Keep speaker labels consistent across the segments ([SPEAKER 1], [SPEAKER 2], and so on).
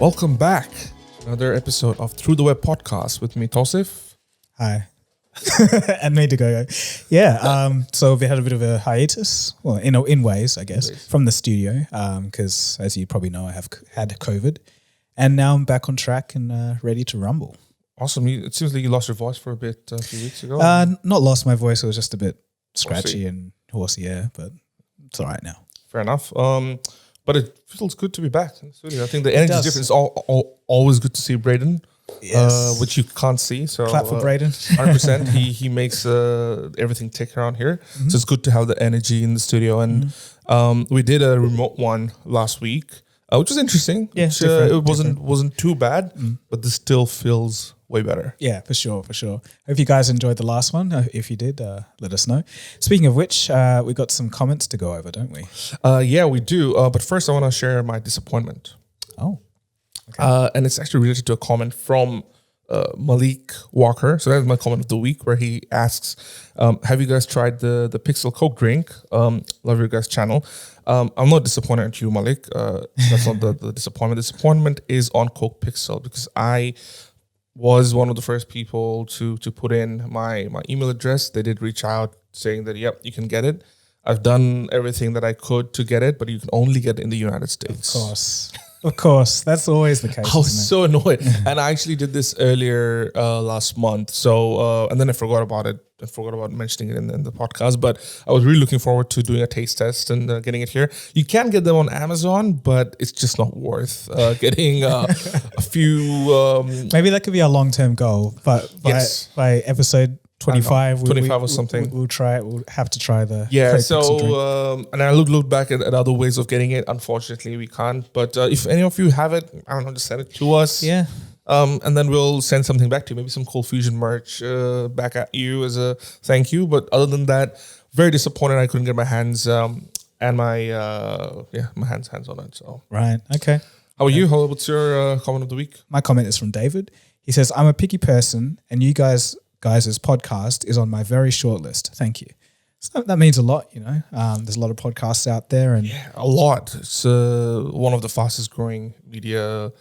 [SPEAKER 1] Welcome back. Another episode of Through the Web podcast with me, Tawsif.
[SPEAKER 2] Hi. And me, Dagogo. Yeah, so we had a bit of a hiatus, well, in ways, I guess, from the studio, because as you probably know, I have had COVID. And now I'm back on track and ready to rumble.
[SPEAKER 1] Awesome. It seems like you lost your voice for a bit a few weeks ago.
[SPEAKER 2] Not lost my voice, it was just a bit scratchy and horsey, yeah, but it's all right now.
[SPEAKER 1] Fair enough. But it feels good to be back in the studio. I think the energy is different. It's always good to see Brayden,
[SPEAKER 2] yes.
[SPEAKER 1] Which you can't see. So
[SPEAKER 2] clap for Brayden.
[SPEAKER 1] 100%. He makes everything tick around here. Mm-hmm. So it's good to have the energy in the studio. And we did a remote one last week, which was interesting.
[SPEAKER 2] Yeah,
[SPEAKER 1] it wasn't too bad, but this still feels way better.
[SPEAKER 2] Yeah, for sure. Hope you guys enjoyed the last one. If you did, let us know. Speaking of which, we got some comments to go over, don't we?
[SPEAKER 1] Yeah, we do. But first, I want to share my disappointment.
[SPEAKER 2] Oh, okay.
[SPEAKER 1] And it's actually related to a comment from Malik Walker. So that's my comment of the week, where he asks, have you guys tried the Pixel Coke drink? Love your guys' channel. I'm not disappointed at you, Malik. That's not the disappointment. Disappointment is on Coke Pixel, because I was one of the first people to put in my email address. They did reach out saying that, yep, you can get it. I've done everything that I could to get it, but you can only get it in the United States.
[SPEAKER 2] Of course. That's always the case.
[SPEAKER 1] I was so annoyed. And I actually did this earlier last month. So, and then I forgot about it. I forgot about mentioning it in the podcast. But I was really looking forward to doing a taste test and getting it here. You can get them on Amazon, but it's just not worth getting a few.
[SPEAKER 2] Maybe that could be our long-term goal. But by episode 25
[SPEAKER 1] or something.
[SPEAKER 2] We'll try it. We'll have to try the
[SPEAKER 1] and I looked back at other ways of getting it. Unfortunately, we can't. But if any of you have it, I don't know, just send it to us.
[SPEAKER 2] Yeah.
[SPEAKER 1] And then we'll send something back to you. Maybe some Cold Fusion merch back at you as a thank you. But other than that, very disappointed I couldn't get my hands and my hands on it. So
[SPEAKER 2] right. Okay.
[SPEAKER 1] How are you? What's your comment of the week?
[SPEAKER 2] My comment is from David. He says, I'm a picky person and you guys' podcast is on my very short list. Thank you. So that means a lot, you know. There's a lot of podcasts out there, and
[SPEAKER 1] a lot. It's one of the fastest growing media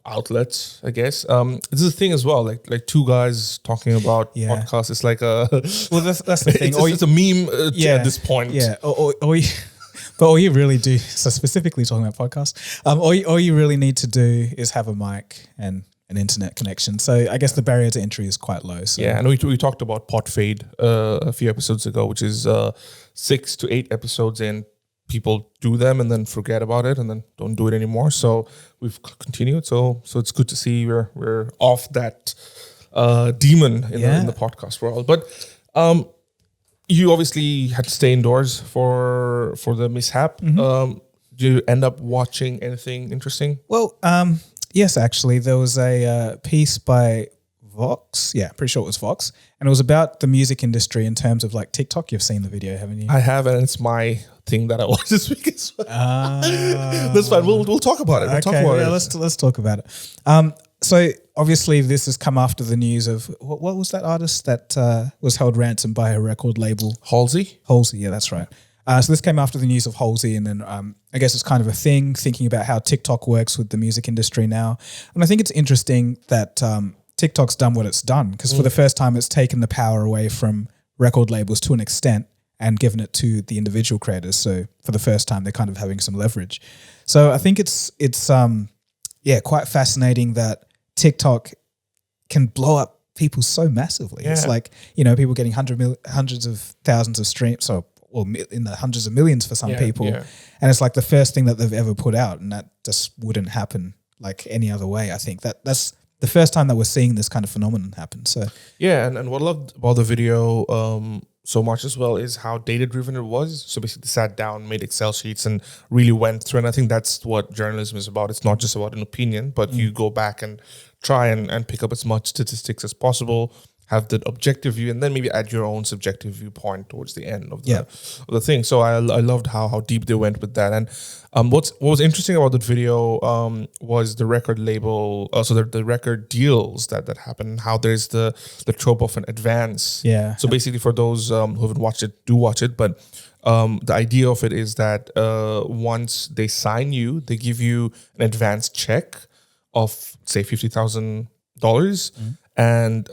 [SPEAKER 1] outlets, I guess. This is a thing as well. Like two guys talking about podcasts. It's like a
[SPEAKER 2] that's the thing.
[SPEAKER 1] It's a meme at this point.
[SPEAKER 2] Yeah. But all you really do, so specifically talking about podcasts, all you really need to do is have a mic and an internet connection. So I guess the barrier to entry is quite low. So.
[SPEAKER 1] Yeah, and we talked about Pod Fade a few episodes ago, which is 6 to 8 episodes in. People do them and then forget about it and then don't do it anymore. So we've continued. So it's good to see we're off that demon in the podcast world. But you obviously had to stay indoors for the mishap. Do you end up watching anything interesting?
[SPEAKER 2] Well, yes, actually, there was a piece by Vox. Yeah, pretty sure it was Vox. And it was about the music industry in terms of like TikTok. You've seen the video, haven't you?
[SPEAKER 1] I have, and it's my thing that I watched this week as well. That's fine. We'll talk about it.
[SPEAKER 2] Let's talk about it. So obviously this has come after the news of, what was that artist that was held ransom by a record label?
[SPEAKER 1] Halsey,
[SPEAKER 2] yeah, that's right. So this came after the news of Halsey, and then I guess it's kind of a thing, thinking about how TikTok works with the music industry now. And I think it's interesting that TikTok's done what it's done, because for the first time it's taken the power away from record labels to an extent and given it to the individual creators. So for the first time they're kind of having some leverage. So I think it's quite fascinating that TikTok can blow up people so massively. Yeah. It's like, you know, people getting hundreds of thousands of streams, or in the hundreds of millions for some people. Yeah. And it's like the first thing that they've ever put out, and that just wouldn't happen like any other way. I think that's the first time that we're seeing this kind of phenomenon happen. So
[SPEAKER 1] yeah, and what I loved about the video so much as well is how data-driven it was. So basically sat down, made Excel sheets and really went through. And I think that's what journalism is about. It's not just about an opinion, but you go back and try and pick up as much statistics as possible, have the objective view, and then maybe add your own subjective viewpoint towards the end of the thing. So I loved how deep they went with that. And what was interesting about that video was the record label, so the record deals that happened, how there's the trope of an advance.
[SPEAKER 2] Yeah.
[SPEAKER 1] So basically, for those who haven't watched it, do watch it. But the idea of it is that once they sign you, they give you an advance check of say $50,000, and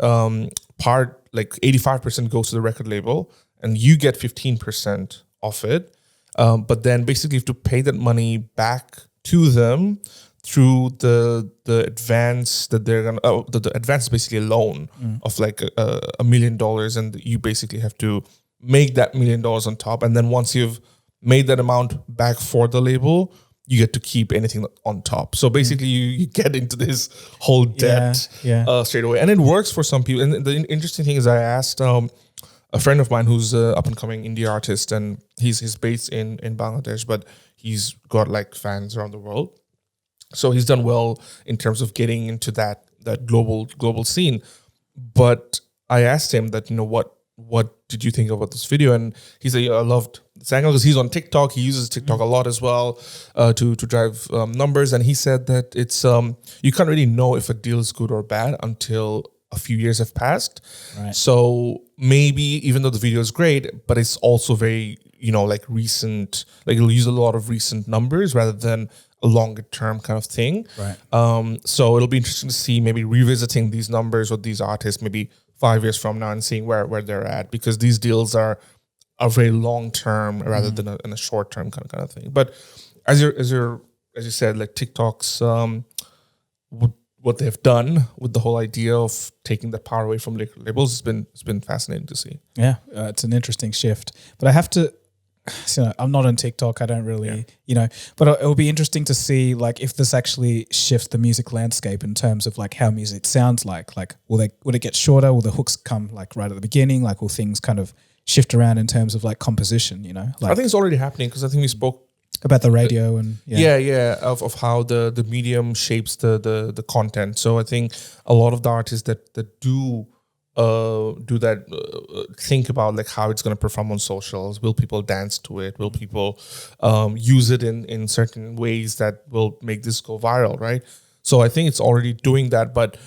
[SPEAKER 1] part like 85% goes to the record label, and you get 15% of it. But then basically you have to pay that money back to them through the advance that they're gonna. The advance is basically a loan of like $1 million, and you basically have to make that $1 million on top. And then once you've made that amount back for the label, you get to keep anything on top. So basically, you get into this whole debt straight away, and it works for some people. And the interesting thing is, I asked a friend of mine who's an up and coming indie artist, and he's based in Bangladesh, but he's got like fans around the world. So he's done well in terms of getting into that global scene. But I asked him that, what did you think about this video? And he said, I loved this angle because he's on TikTok. He uses TikTok a lot as well to drive numbers. And he said that it's you can't really know if a deal is good or bad until a few years have passed.
[SPEAKER 2] Right.
[SPEAKER 1] So maybe even though the video is great, but it's also very, like recent, like it'll use a lot of recent numbers rather than a longer term kind of thing.
[SPEAKER 2] Right.
[SPEAKER 1] So it'll be interesting to see maybe revisiting these numbers with these artists maybe 5 years from now and seeing where they're at, because these deals are very long term rather than a short term kind of thing. But as you said, like TikTok's what they've done with the whole idea of taking the power away from labels, it's been fascinating to see.
[SPEAKER 2] Yeah, it's an interesting shift. But I have to. So I'm not on TikTok. I don't really, but it will be interesting to see like if this actually shifts the music landscape in terms of like how music sounds like. Like, will it get shorter? Will the hooks come like right at the beginning? Like, will things kind of shift around in terms of like composition? Like,
[SPEAKER 1] I think it's already happening, because I think we spoke
[SPEAKER 2] about the radio and
[SPEAKER 1] of how the medium shapes the content. So I think a lot of the artists that do that think about like how it's going to perform on socials. Will people dance to it? Will people use it in certain ways that will make this go viral, right? So I think it's already doing that, but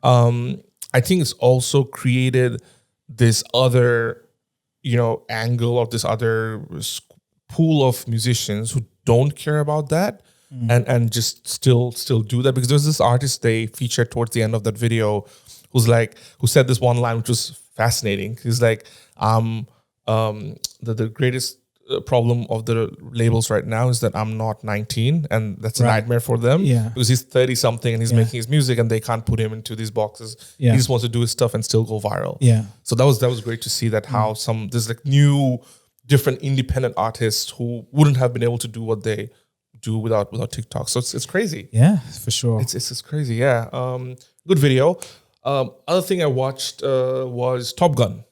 [SPEAKER 1] I think it's also created this other angle, of this other pool of musicians who don't care about that and just still do that. Because there's this artist they featured towards the end of that video who said this one line which was fascinating. He's like, the greatest problem of the labels right now is that I'm not 19, and that's a nightmare for them.
[SPEAKER 2] Yeah.
[SPEAKER 1] Because he's 30 something and he's making his music, and they can't put him into these boxes.
[SPEAKER 2] Yeah.
[SPEAKER 1] He just wants to do his stuff and still go viral.
[SPEAKER 2] Yeah.
[SPEAKER 1] So that was great to see that how there's like new, different independent artists who wouldn't have been able to do what they do without TikTok. So it's crazy.
[SPEAKER 2] Yeah, for sure.
[SPEAKER 1] It's crazy. Yeah. Good video. Other thing I watched was Top Gun.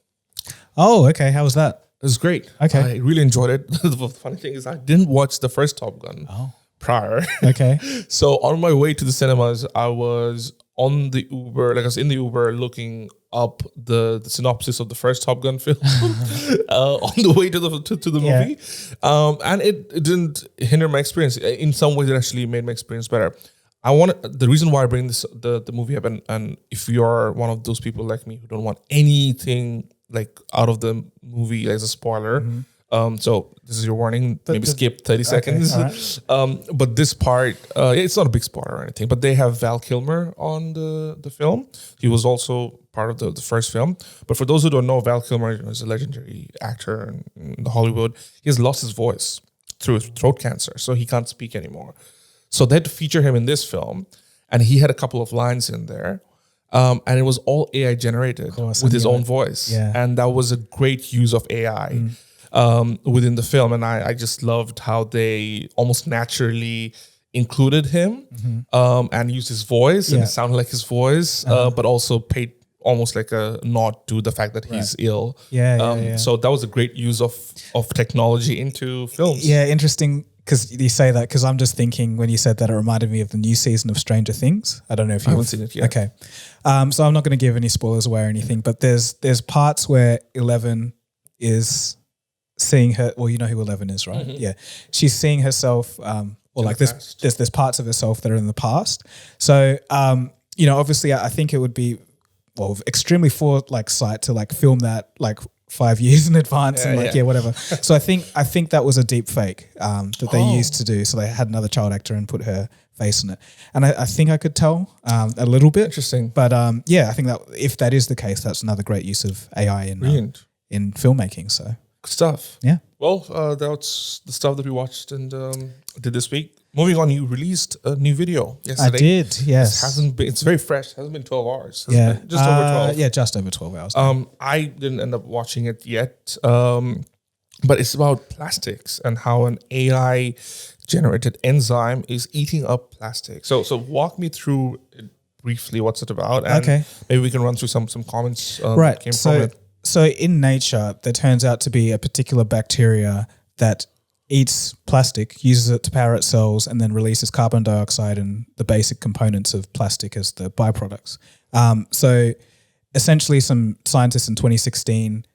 [SPEAKER 2] Oh, okay. How was that?
[SPEAKER 1] It was great.
[SPEAKER 2] Okay.
[SPEAKER 1] I really enjoyed it. The funny thing is I didn't watch the first Top Gun prior.
[SPEAKER 2] Okay.
[SPEAKER 1] So on my way to the cinemas, I was on the Uber, like I was in the Uber looking up the synopsis of the first Top Gun film on the way to the movie. And it didn't hinder my experience. In some ways, it actually made my experience better. The reason why I bring the movie up, and if you're one of those people like me who don't want anything like out of the movie as a spoiler, so this is your warning. Maybe skip 30 seconds. Right. But this part, it's not a big spoiler or anything. But they have Val Kilmer on the film. He was also part of the first film. But for those who don't know, Val Kilmer is a legendary actor in Hollywood. He has lost his voice through throat cancer, so he can't speak anymore. So they had to feature him in this film, and he had a couple of lines in there, and it was all AI generated with his own voice. Yeah. And that was a great use of AI within the film. And I just loved how they almost naturally included him and used his voice, and it sounded like his voice, but also paid almost like a nod to the fact that he's ill.
[SPEAKER 2] Yeah.
[SPEAKER 1] So that was a great use of technology into films.
[SPEAKER 2] Yeah, interesting. because you say that because I'm just thinking when you said that it reminded me of the new season of Stranger Things. I don't know if you
[SPEAKER 1] haven't seen it yet.
[SPEAKER 2] Okay, so I'm not going to give any spoilers away or anything, but there's parts where 11 is seeing her. Well, you know who 11 is, right?
[SPEAKER 1] Mm-hmm.
[SPEAKER 2] Yeah, she's seeing herself. Or like there's parts of herself that are in the past. So obviously I think it would be extremely foresight to like film that like 5 years in advance whatever. So I think that was a deep fake that they used to do. So they had another child actor and put her face in it. And I think I could tell a little bit.
[SPEAKER 1] Interesting.
[SPEAKER 2] But I think that if that is the case, that's another great use of AI in filmmaking. So
[SPEAKER 1] good stuff.
[SPEAKER 2] Yeah.
[SPEAKER 1] Well, that's the stuff that we watched and did this week. Moving on, you released a new video yesterday.
[SPEAKER 2] I did, yes.
[SPEAKER 1] It's very fresh. It hasn't been 12 hours. Just over 12.
[SPEAKER 2] Yeah, just over 12 hours.
[SPEAKER 1] I didn't end up watching it yet, but it's about plastics and how an AI-generated enzyme is eating up plastic. So walk me through it briefly what's it about, and maybe we can run through some comments that came from it.
[SPEAKER 2] So in nature, there turns out to be a particular bacteria that eats plastic, uses it to power its cells, and then releases carbon dioxide and the basic components of plastic as the byproducts. So essentially some scientists in 2016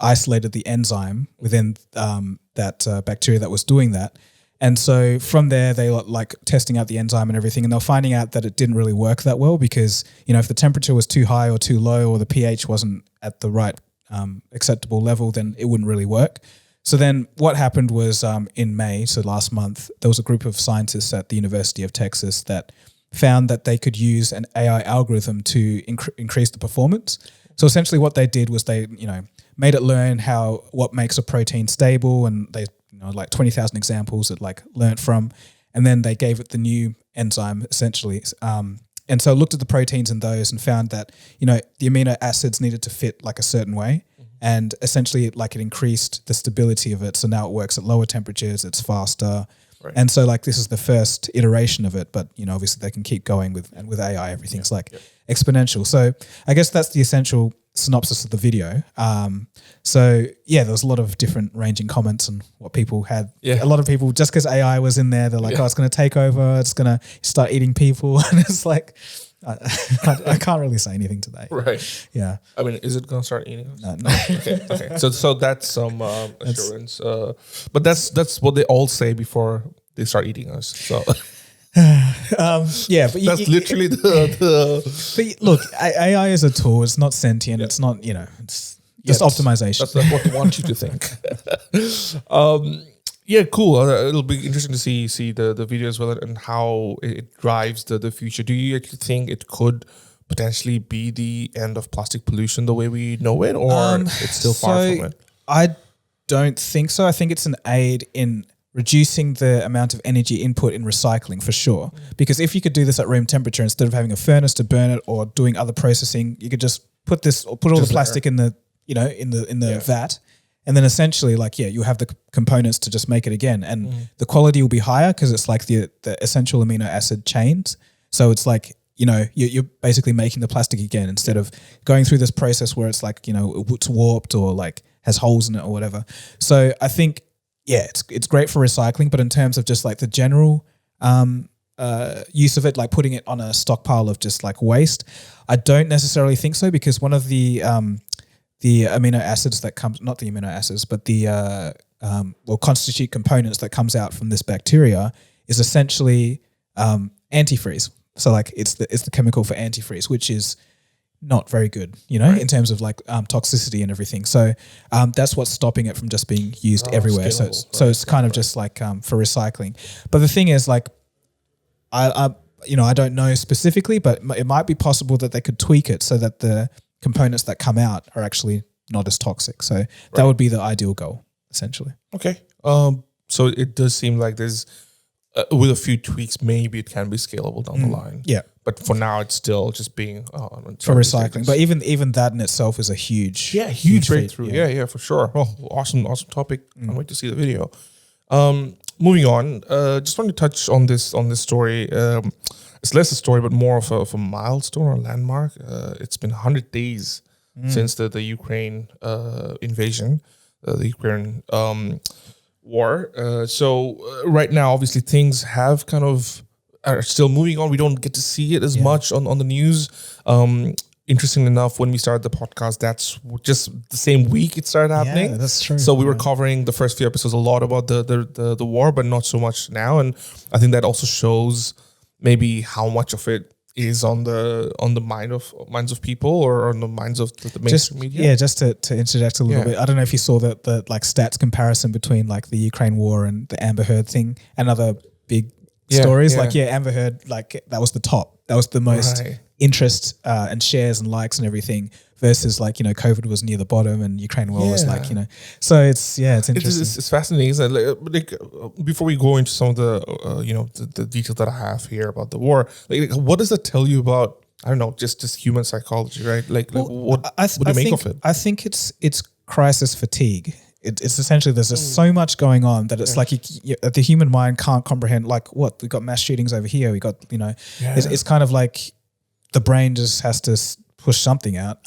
[SPEAKER 2] isolated the enzyme within that bacteria that was doing that. And so from there, they were like testing out the enzyme and everything, and they're finding out that it didn't really work that well because, if the temperature was too high or too low or the pH wasn't at the right acceptable level, then it wouldn't really work. So then what happened was in May, so last month, there was a group of scientists at the University of Texas that found that they could use an AI algorithm to increase the performance. So essentially what they did was they, made it learn what makes a protein stable, and they, like 20,000 examples it like learned from, and then they gave it the new enzyme essentially. And so looked at the proteins in those and found that, the amino acids needed to fit like a certain way. And essentially it increased the stability of it. So now it works at lower temperatures, it's faster. Right. And so like this is the first iteration of it, but obviously they can keep going with AI, everything's exponential. So I guess that's the essential synopsis of the video. So yeah, there was a lot of different ranging comments on what people had. Yeah. A lot of people, just because AI was in there, they're like, oh, it's going to take over, it's going to start eating people. And it's like, I can't really say anything today.
[SPEAKER 1] Right.
[SPEAKER 2] Yeah.
[SPEAKER 1] I mean, is it going to start eating us?
[SPEAKER 2] No.
[SPEAKER 1] Okay. So that's some assurance. But that's what they all say before they start eating us. So
[SPEAKER 2] but
[SPEAKER 1] that's literally the.
[SPEAKER 2] But look, AI is a tool. It's not sentient. It's not. It's just optimization.
[SPEAKER 1] That's what we want you to think. Yeah, cool. It'll be interesting to see the video as well and how it drives the future. Do you actually think it could potentially be the end of plastic pollution the way we know it, or it's still far from it?
[SPEAKER 2] I don't think so. I think it's an aid in reducing the amount of energy input in recycling for sure. Because if you could do this at room temperature instead of having a furnace to burn it or doing other processing, you could just put all the plastic in the in the vat. And then essentially, you have the components to just make it again. And the quality will be higher because it's like the essential amino acid chains. So it's like, you're basically making the plastic again instead of going through this process where it's like, it's warped or like has holes in it or whatever. So I think, it's great for recycling, but in terms of just like the general use of it, like putting it on a stockpile of just like waste, I don't necessarily think so, because one of the amino acids that comes, not the amino acids, but the constitute components that comes out from this bacteria is essentially antifreeze. So like it's the chemical for antifreeze, which is not very good, in terms of like toxicity and everything. So that's what's stopping it from just being used everywhere. So it's kind of just like for recycling. But the thing is, like, I don't know specifically, but it might be possible that they could tweak it so that the components that come out are actually not as toxic. So that would be the ideal goal, essentially.
[SPEAKER 1] Okay. So it does seem like there's, with a few tweaks, maybe it can be scalable down the line.
[SPEAKER 2] Yeah.
[SPEAKER 1] But for now, it's still just being
[SPEAKER 2] for recycling. But even that in itself is a huge
[SPEAKER 1] breakthrough. Yeah, for sure. Well, awesome topic. Can't wait to see the video. Moving on, just want to touch on this story. It's less a story, but more of a milestone or a landmark. It's been 100 days since the Ukraine invasion. The Ukraine war. Right now, obviously, things have kind of are still moving on. We don't get to see it as much on the news. Interestingly enough, when we started the podcast, that's just the same week it started happening.
[SPEAKER 2] Yeah, that's true.
[SPEAKER 1] So we were covering the first few episodes a lot about the war, but not so much now. And I think that also shows maybe how much of it is on the minds of people or on the minds of the mainstream media.
[SPEAKER 2] Yeah, just to interject a little bit. I don't know if you saw the like stats comparison between like the Ukraine war and the Amber Heard thing and other big stories. Like Amber Heard, like that was the top. That was the most interest and shares and likes and everything versus like, COVID was near the bottom and Ukraine war was like, so it's interesting.
[SPEAKER 1] It's fascinating. Isn't it? Like, before we go into some of the, the details that I have here about the war, like what does that tell you about, I don't know, just human psychology, right? Like, what do you make of it?
[SPEAKER 2] I think it's crisis fatigue. It's essentially there's just so much going on that it's like the human mind can't comprehend. Like, what we got mass shootings over here. We got it's kind of like the brain just has to push something out.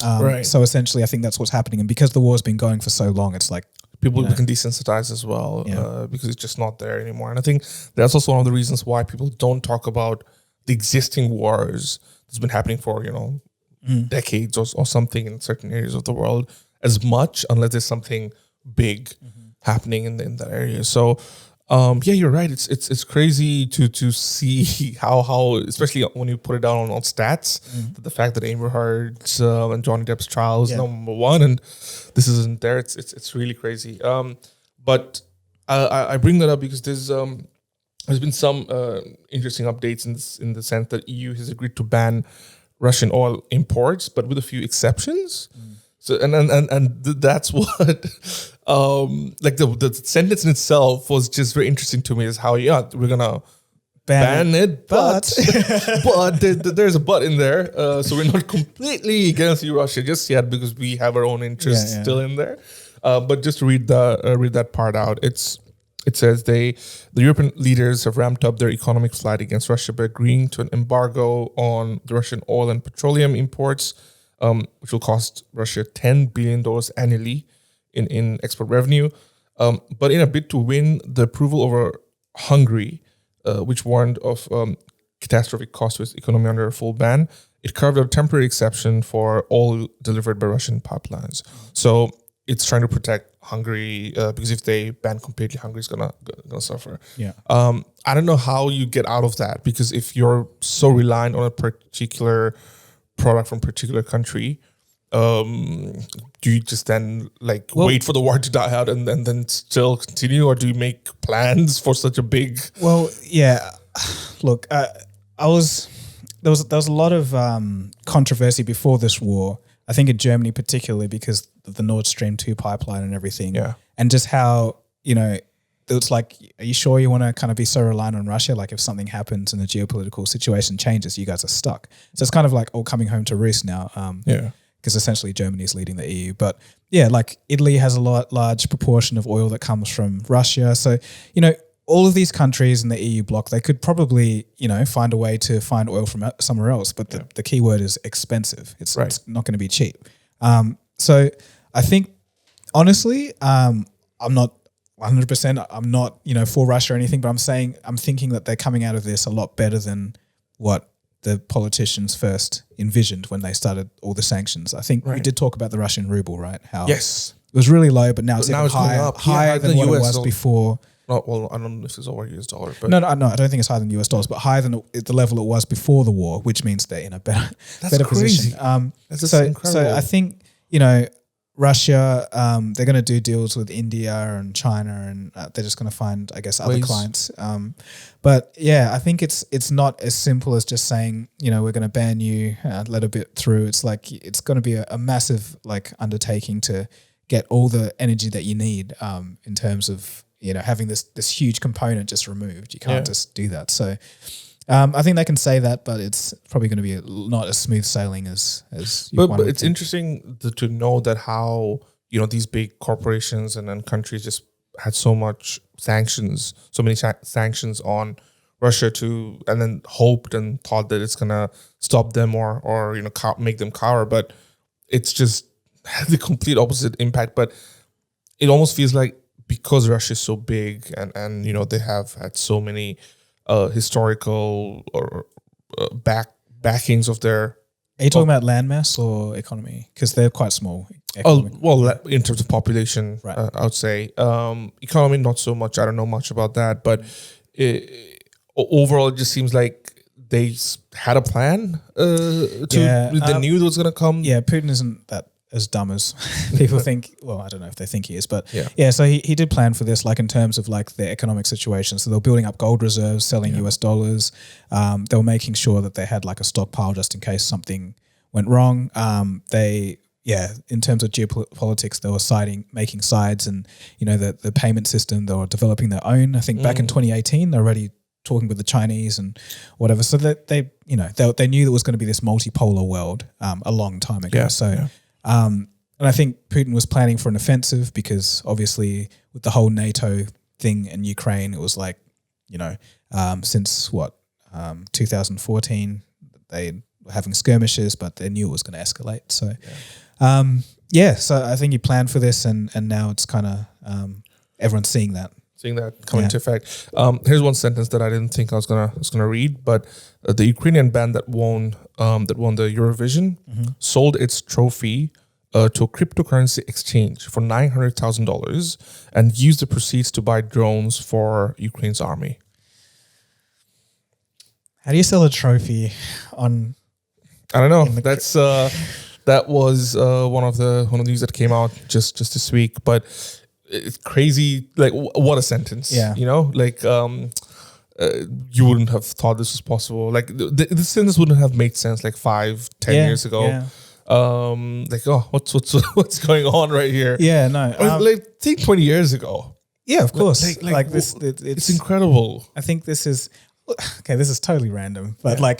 [SPEAKER 2] So essentially, I think that's what's happening. And because the war's been going for so long, it's like
[SPEAKER 1] people become desensitized as well because it's just not there anymore. And I think that's also one of the reasons why people don't talk about the existing wars that's been happening for decades or something in certain areas of the world as much, unless there's something big happening in that area. So you're right. It's crazy to see how especially when you put it down on stats, the fact that Amber Heard's and Johnny Depp's trial is number one and this isn't there. It's really crazy. But I bring that up because there's been some interesting updates in the sense that EU has agreed to ban Russian oil imports, but with a few exceptions. So and that's what like the sentence in itself was just very interesting to me, is how we're gonna ban it, but but there's a but in there, so we're not completely against Russia just yet because we have our own interests still in there. But just to read that part out, it says the European leaders have ramped up their economic fight against Russia by agreeing to an embargo on the Russian oil and petroleum imports, which will cost Russia $10 billion annually in export revenue. But in a bid to win the approval over Hungary, which warned of catastrophic costs to its economy under a full ban, it carved out a temporary exception for oil delivered by Russian pipelines. So it's trying to protect Hungary because if they ban completely, Hungary's gonna suffer. I don't know how you get out of that, because if you're so reliant on a particular product from a particular country, do you just then wait for the war to die out and then still continue, or do you make plans for such a big?
[SPEAKER 2] Well, yeah. Look, there was a lot of controversy before this war. I think in Germany particularly because of the Nord Stream 2 pipeline and everything. And just how, it's like, are you sure you want to kind of be so reliant on Russia? Like if something happens and the geopolitical situation changes, you guys are stuck. So it's kind of like all coming home to roost now. Because essentially Germany is leading the EU. But yeah, like Italy has a large proportion of oil that comes from Russia. So, all of these countries in the EU bloc, they could probably, find a way to find oil from somewhere else. But the key word is expensive. It's not going to be cheap. So I think, honestly, I'm not 100%, I'm not, for Russia or anything, but I'm thinking that they're coming out of this a lot better than what the politicians first envisioned when they started all the sanctions. I think we did talk about the Russian ruble, right? How it was really low, but now it's even higher than what it was before.
[SPEAKER 1] Well, I don't know if it's over US dollar. But
[SPEAKER 2] no, I don't think it's higher than US dollars, but higher than the level it was before the war, which means they're in a better position. That's incredible. So I think, Russia, they're going to do deals with India and China, and they're just going to find, I guess, other clients. But yeah, I think it's not as simple as just saying, we're going to ban you, let a bit through. It's like it's going to be a massive undertaking to get all the energy that you need in terms of having this huge component just removed. You can't just do that. So I think they can say that, but it's probably going to be not as smooth sailing as you
[SPEAKER 1] But it's interesting to know that how, these big corporations and countries just had so many sanctions on Russia and then hoped and thought that it's going to stop them or make them cower. But it's just had the complete opposite impact. But it almost feels like because Russia is so big and they have had so many historical or backings of their.
[SPEAKER 2] Are you talking about landmass or economy? Because they're quite small.
[SPEAKER 1] In terms of population,
[SPEAKER 2] Right.
[SPEAKER 1] I would say economy not so much. I don't know much about that, but overall, it just seems like they had a plan. They knew it was going to come.
[SPEAKER 2] Yeah, Putin isn't that as dumb as people think. Well, I don't know if they think he is, but
[SPEAKER 1] yeah.
[SPEAKER 2] So he did plan for this, like in terms of like their economic situation. So they were building up gold reserves, selling US dollars. They were making sure that they had like a stockpile just in case something went wrong. In terms of geopolitics, they were making sides, and the payment system. They were developing their own. I think back in 2018, they're already talking with the Chinese and whatever. So that they knew there was going to be this multipolar world a long time ago. And I think Putin was planning for an offensive because obviously with the whole NATO thing in Ukraine, it was like, since 2014, they were having skirmishes, but they knew it was going to escalate. So, so I think he planned for this, and now it's kind of everyone's seeing that.
[SPEAKER 1] Come into effect. Here's one sentence that I didn't think I was gonna read, but the Ukrainian band that won the Eurovision sold its trophy to a cryptocurrency exchange for $900,000 and used the proceeds to buy drones for Ukraine's army.
[SPEAKER 2] How do you sell a trophy on?
[SPEAKER 1] I don't know. That's that was one of the news that came out just this week, but. It's crazy. Like, what a sentence.
[SPEAKER 2] Yeah.
[SPEAKER 1] You wouldn't have thought this was possible. Like, this sentence wouldn't have made sense like 5-10 years ago.
[SPEAKER 2] Yeah.
[SPEAKER 1] What's going on right here?
[SPEAKER 2] Yeah, no.
[SPEAKER 1] Think 20 years ago.
[SPEAKER 2] Yeah, of course.
[SPEAKER 1] It's incredible.
[SPEAKER 2] I think this is okay. This is totally random, but I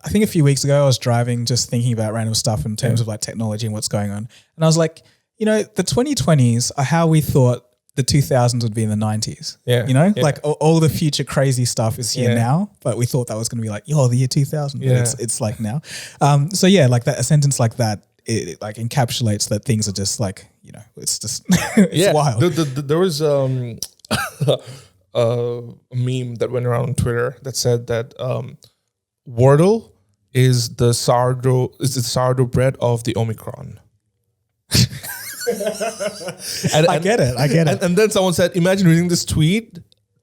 [SPEAKER 2] think a few weeks ago I was driving, just thinking about random stuff in terms of like technology and what's going on, and I was like, the 2020s are how we thought the 2000s would be in the 90s.
[SPEAKER 1] Yeah.
[SPEAKER 2] Like all the future crazy stuff is here now, but we thought that was going to be like, the year 2000. But it's like now. Like that, a sentence like that, it like encapsulates that things are just like, it's just, it's wild.
[SPEAKER 1] There was a meme that went around on Twitter that said that Wordle is the sourdough bread of the Omicron.
[SPEAKER 2] I get it.
[SPEAKER 1] And then someone said, imagine reading this tweet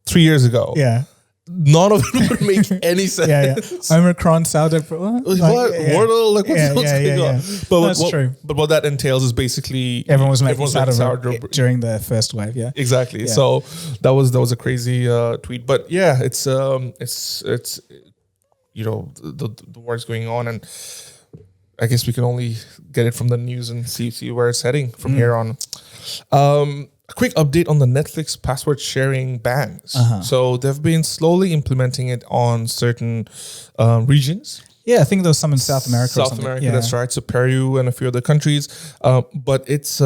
[SPEAKER 1] 3 years ago.
[SPEAKER 2] Yeah.
[SPEAKER 1] None of it would make any sense.
[SPEAKER 2] Yeah. Omicron, sourdough.
[SPEAKER 1] What? Wordle? Like, what's going on? But
[SPEAKER 2] that's true.
[SPEAKER 1] But what that entails is basically
[SPEAKER 2] everyone was making sourdough during the first wave. Yeah.
[SPEAKER 1] Exactly. Yeah. So that was a crazy tweet. But yeah, it's the war's going on, and I guess we can only get it from the news and see where it's heading from here on. A quick update on the Netflix password sharing bans. So they've been slowly implementing it on certain regions.
[SPEAKER 2] Yeah, I think there was some in South America.
[SPEAKER 1] That's right. So Peru and a few other countries. But it's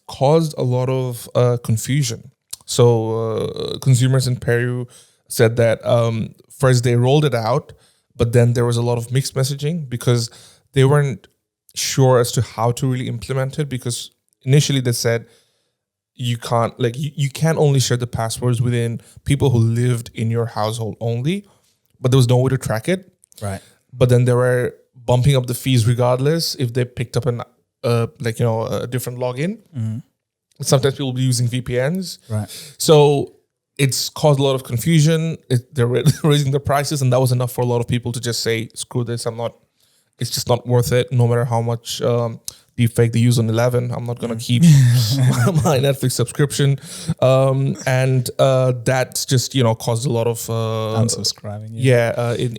[SPEAKER 1] caused a lot of confusion. So consumers in Peru said that first they rolled it out, but then there was a lot of mixed messaging because they weren't sure as to how to really implement it, because initially they said you can't only share the passwords within people who lived in your household only, but there was no way to track it.
[SPEAKER 2] Right.
[SPEAKER 1] But then they were bumping up the fees regardless if they picked up a different login. Mm-hmm. Sometimes people will be using VPNs.
[SPEAKER 2] Right.
[SPEAKER 1] So it's caused a lot of confusion. They're raising the prices, and that was enough for a lot of people to just say, screw this, it's just not worth it, no matter how much deepfake they use on 11. I'm not going to keep my Netflix subscription. And that's just, caused a lot of...
[SPEAKER 2] unsubscribing.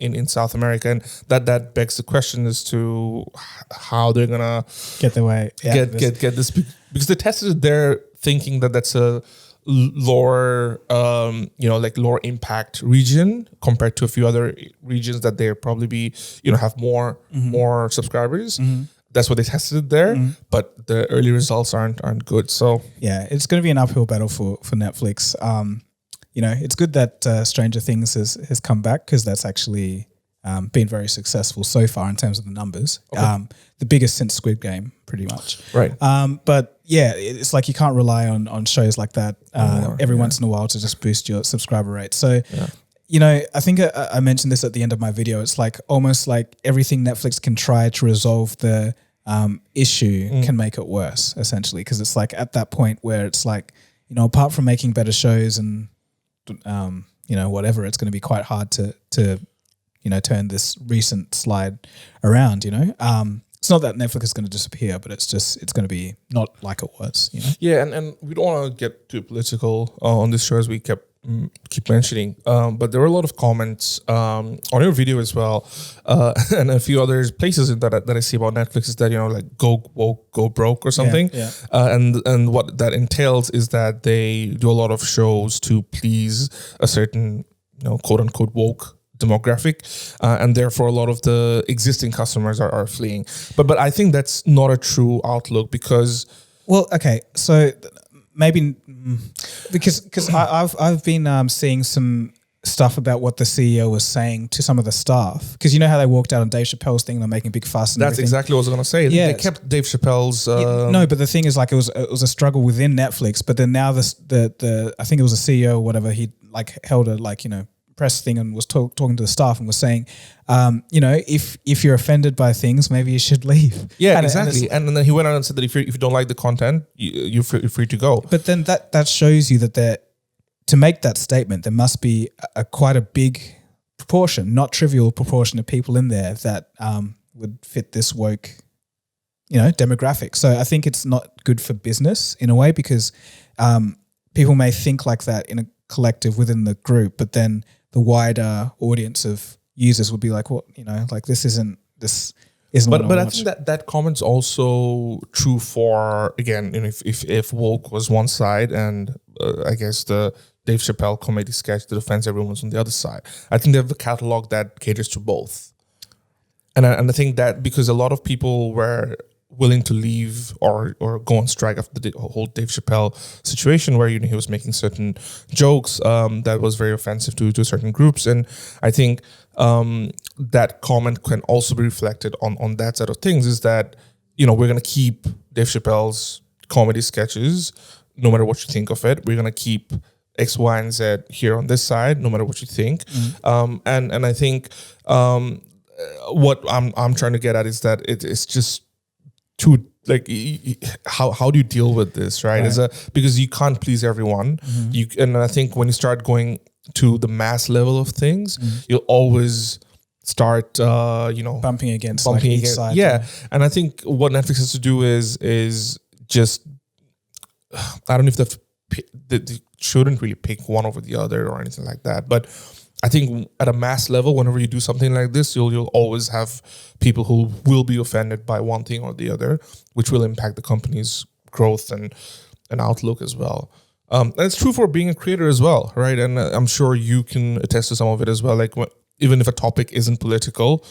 [SPEAKER 1] In South America. And that begs the question as to how they're going to...
[SPEAKER 2] Get their way.
[SPEAKER 1] Yeah, get this. Because they tested it there thinking that that's a lower, lower impact region compared to a few other regions that they probably be, have more subscribers. Mm-hmm. That's what they tested it there, but the early results aren't good. So
[SPEAKER 2] yeah, it's going to be an uphill battle for Netflix. It's good that Stranger Things has come back, because that's actually been very successful so far in terms of the numbers. Okay. The biggest since Squid Game, pretty much.
[SPEAKER 1] Right.
[SPEAKER 2] But it's like you can't rely on shows like that every once in a while to just boost your subscriber rate. So, I think I mentioned this at the end of my video. It's like almost like everything Netflix can try to resolve the issue can make it worse, essentially, because it's like at that point where it's like, apart from making better shows and whatever, it's going to be quite hard to turn this recent slide around. It's not that Netflix is going to disappear, but it's going to be not like it was.
[SPEAKER 1] Yeah, and we don't want to get too political on this show, as we keep mentioning. But there were a lot of comments on your video as well, and a few other places that I see about Netflix is that like go woke, go broke or something. And what that entails is that they do a lot of shows to please a certain quote unquote woke demographic, and therefore a lot of the existing customers are fleeing. But I think that's not a true outlook, because
[SPEAKER 2] so maybe because I've been seeing some stuff about what the CEO was saying to some of the staff, because how they walked out on Dave Chappelle's thing, they're making a big fuss. And
[SPEAKER 1] that's exactly what I was going to say. They kept Dave Chappelle's.
[SPEAKER 2] No, but the thing is, like, it was a struggle within Netflix. But then now the I think it was a CEO or whatever, he like held a press thing and was talking to the staff and was saying, if you're offended by things, maybe you should leave.
[SPEAKER 1] Yeah, exactly. And then he went on and said that if you don't like the content, you're free to go.
[SPEAKER 2] But then that shows you that to make that statement, there must be quite a big proportion, not trivial proportion of people in there that would fit this woke, demographic. So I think it's not good for business in a way, because people may think like that in a collective within the group, but then the wider audience of users would be like, well, like this isn't.
[SPEAKER 1] But I think that comment's also true for, again, if woke was one side and I guess the Dave Chappelle comedy sketch that offends everyone was on the other side. I think they have a catalog that caters to both, and I think that because a lot of people were willing to leave or go on strike after the whole Dave Chappelle situation, where he was making certain jokes that was very offensive to certain groups, and I think that comment can also be reflected on that side of things. Is that we're gonna keep Dave Chappelle's comedy sketches no matter what you think of it. We're gonna keep X, Y, and Z here on this side, no matter what you think. And I think what I'm trying to get at is that it's just too, like, how do you deal with this, right? Because you can't please everyone. And I think when you start going to the mass level of things, you'll always start
[SPEAKER 2] bumping against each side.
[SPEAKER 1] And I think what Netflix has to do is just, I don't know if they shouldn't really pick one over the other or anything like that, but I think at a mass level, whenever you do something like this, you'll always have people who will be offended by one thing or the other, which will impact the company's growth and outlook as well. And it's true for being a creator as well, right? And I'm sure you can attest to some of it as well. Like, even if a topic isn't political,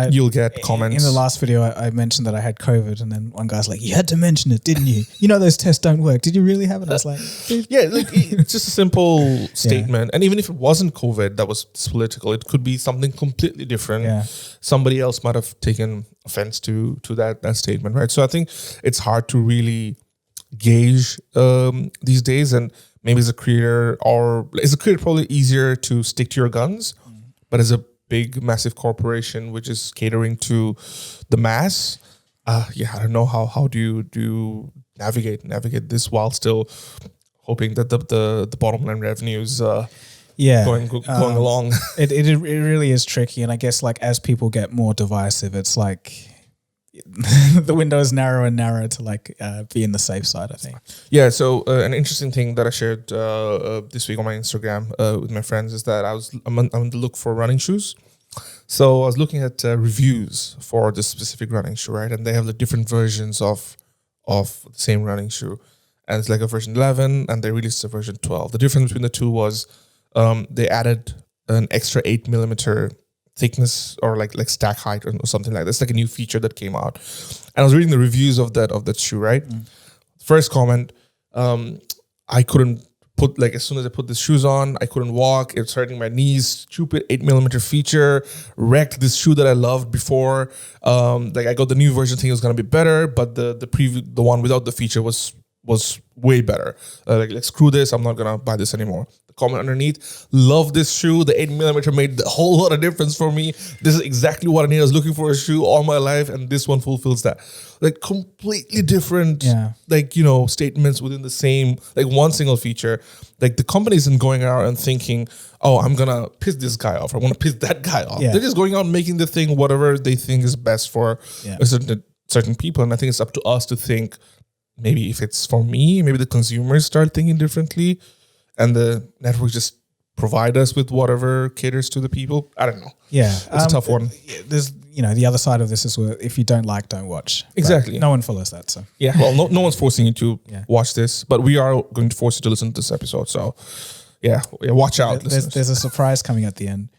[SPEAKER 1] you'll get comments.
[SPEAKER 2] In the last video, I mentioned that I had COVID, and then one guy's like, "You had to mention it, didn't you? Those tests don't work. Did you really have it?" I was like,
[SPEAKER 1] it's just a simple statement. And even if it wasn't COVID that was political, it could be something completely different. Somebody else might have taken offense to that statement, right? So I think it's hard to really gauge these days. And maybe as a creator, probably easier to stick to your guns. But as a big, massive corporation which is catering to the mass, I don't know how do you navigate this while still hoping that the bottom line revenues going along.
[SPEAKER 2] It really is tricky, and I guess like as people get more divisive, it's like the window is narrower and narrower to like be in the safe side, I think.
[SPEAKER 1] Yeah. So an interesting thing that I shared this week on my Instagram with my friends is that I'm on the look for running shoes. So I was looking at reviews for this specific running shoe, right? And they have the different versions of the same running shoe, and it's like a version 11, and they released a version 12. The difference between the two was they added an extra 8mm thickness or like stack height or something like that. It's like a new feature that came out. And I was reading the reviews of that shoe, right? First comment, I couldn't as soon as I put the shoes on, I couldn't walk. It's hurting my knees. Stupid 8mm feature wrecked this shoe that I loved before. I got the new version, thinking it was gonna be better, but the one without the feature was way better. Screw this, I'm not gonna buy this anymore. The comment underneath, love this shoe. The 8mm made a whole lot of difference for me. This is exactly what I need. I was looking for a shoe all my life, and this one fulfills that. Completely different, statements within the same, one single feature. The company isn't going out and thinking, oh, I'm gonna piss this guy off, or I want to piss that guy off. They're just going out and making the thing whatever they think is best for a certain people. And I think it's up to us to think, maybe if it's for me, maybe the consumers start thinking differently and the networks just provide us with whatever caters to the people. I don't know.
[SPEAKER 2] Yeah.
[SPEAKER 1] It's a tough one.
[SPEAKER 2] There's, the other side of this is where if you don't watch.
[SPEAKER 1] Exactly.
[SPEAKER 2] No one follows that. So
[SPEAKER 1] yeah, well, no one's forcing you to watch this, but we are going to force you to listen to this episode. So yeah, watch out.
[SPEAKER 2] There's a surprise coming at the end.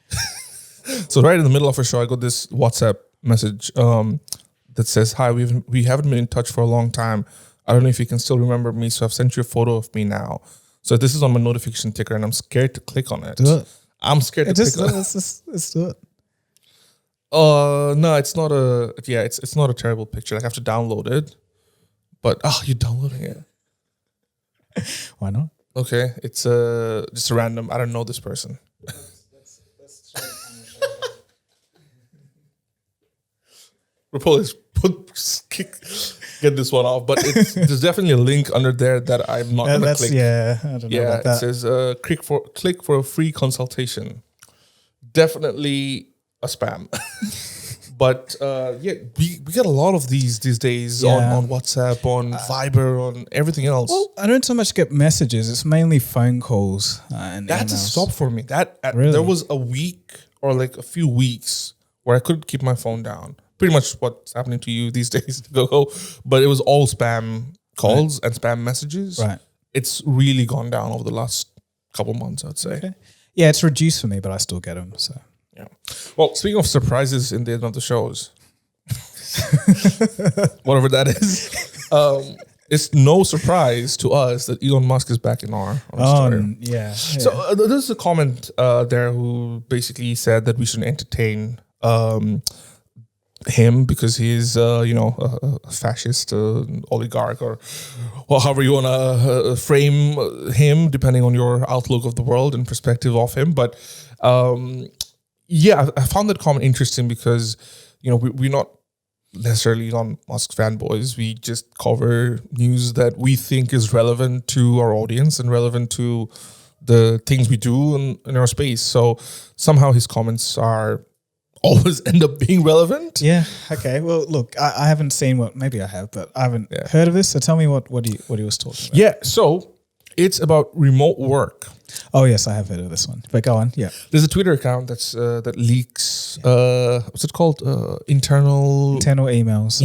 [SPEAKER 1] So right in the middle of our show, I got this WhatsApp message that says, "Hi, we haven't been in touch for a long time. I don't know if you can still remember me, so I've sent you a photo of me now." So this is on my notification ticker, and I'm scared to click on it.
[SPEAKER 2] Do it.
[SPEAKER 1] I'm scared to click on it.
[SPEAKER 2] Let's do it.
[SPEAKER 1] No, it's not a. Yeah, it's not a terrible picture. I have to download it. But you're downloading it.
[SPEAKER 2] Why not?
[SPEAKER 1] Okay, it's just a random. I don't know this person. Get this one off, but there's definitely a link under there that I'm not gonna click.
[SPEAKER 2] Yeah, I don't know about that.
[SPEAKER 1] It says click for a free consultation. Definitely a spam. But we get a lot of these days on WhatsApp, on Viber, on everything else.
[SPEAKER 2] Well, I don't so much get messages. It's mainly phone calls and
[SPEAKER 1] That's
[SPEAKER 2] emails.
[SPEAKER 1] a stop for me.
[SPEAKER 2] Really?
[SPEAKER 1] There was a week or a few weeks where I couldn't keep my phone down. Pretty much what's happening to you these days, Dagogo. But it was all spam calls and spam messages.
[SPEAKER 2] Right.
[SPEAKER 1] It's really gone down over the last couple months, I'd say.
[SPEAKER 2] Okay. Yeah, it's reduced for me, but I still get them. So
[SPEAKER 1] yeah. Well, speaking of surprises in the end of the shows, whatever that is, it's no surprise to us that Elon Musk is back in our story.
[SPEAKER 2] Yeah.
[SPEAKER 1] So there's a comment there who basically said that we should entertain him because he's a fascist oligarch or however you want to frame him, depending on your outlook of the world and perspective of him. But I found that comment interesting because we're not necessarily Elon Musk fanboys. We just cover news that we think is relevant to our audience and relevant to the things we do in our space. So somehow his comments always end up being relevant.
[SPEAKER 2] Yeah. Okay. Well, look, I haven't seen maybe I have, but I haven't heard of this. So tell me what he was talking about.
[SPEAKER 1] Yeah. So it's about remote work.
[SPEAKER 2] Oh yes, I have heard of this one. But go on. Yeah.
[SPEAKER 1] There's a Twitter account that leaks. What's it called? Internal
[SPEAKER 2] emails.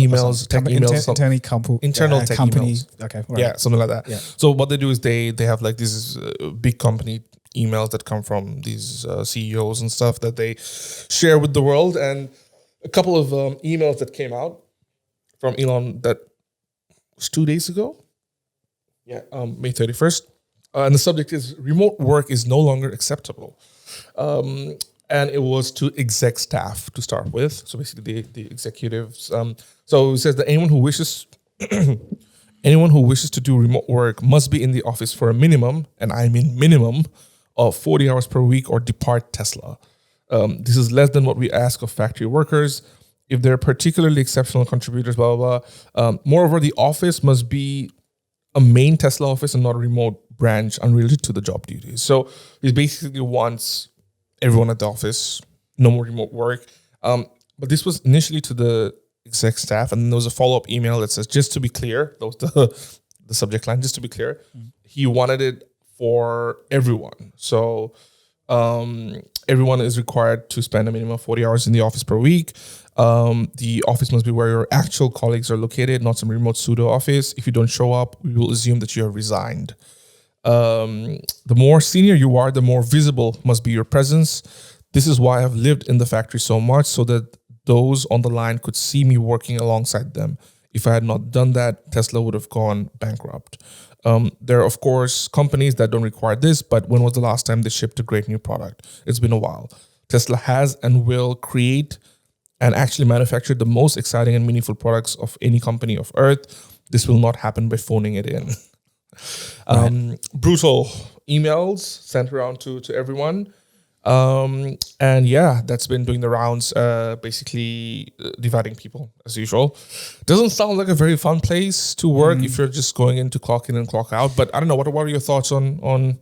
[SPEAKER 1] Tech emails. Internal tech
[SPEAKER 2] company.
[SPEAKER 1] Emails.
[SPEAKER 2] Okay. Right.
[SPEAKER 1] Yeah, something like that.
[SPEAKER 2] Yeah.
[SPEAKER 1] So what they do is they have this big company emails that come from these CEOs and stuff that they share with the world. And a couple of emails that came out from Elon that was 2 days ago. Yeah, May 31st. And the subject is remote work is no longer acceptable. And it was to exec staff to start with. So basically the executives. So it says that anyone who wishes to do remote work must be in the office for a minimum, and I mean minimum, of 40 hours per week or depart Tesla. This is less than what we ask of factory workers. If they're particularly exceptional contributors, blah, blah, blah. Moreover, the office must be a main Tesla office and not a remote branch unrelated to the job duties. So he basically wants everyone at the office, no more remote work. But this was initially to the exec staff, and then there was a follow-up email that says, just to be clear, that was the subject line, just to be clear, he wanted it for everyone. So everyone is required to spend a minimum of 40 hours in the office per week. The office must be where your actual colleagues are located, not some remote pseudo office. If you don't show up, we will assume that you have resigned. The more senior you are, the more visible must be your presence. This is why I've lived in the factory so much, so that those on the line could see me working alongside them. If I had not done that, Tesla would have gone bankrupt. There are, of course, companies that don't require this, but when was the last time they shipped a great new product? It's been a while. Tesla has and will create and actually manufacture the most exciting and meaningful products of any company of Earth. This will not happen by phoning it in. Brutal emails sent around to everyone. And yeah, that's been doing the rounds, basically dividing people as usual. Doesn't sound like a very fun place to work if you're just going in to clock in and clock out. But I don't know. What are your thoughts on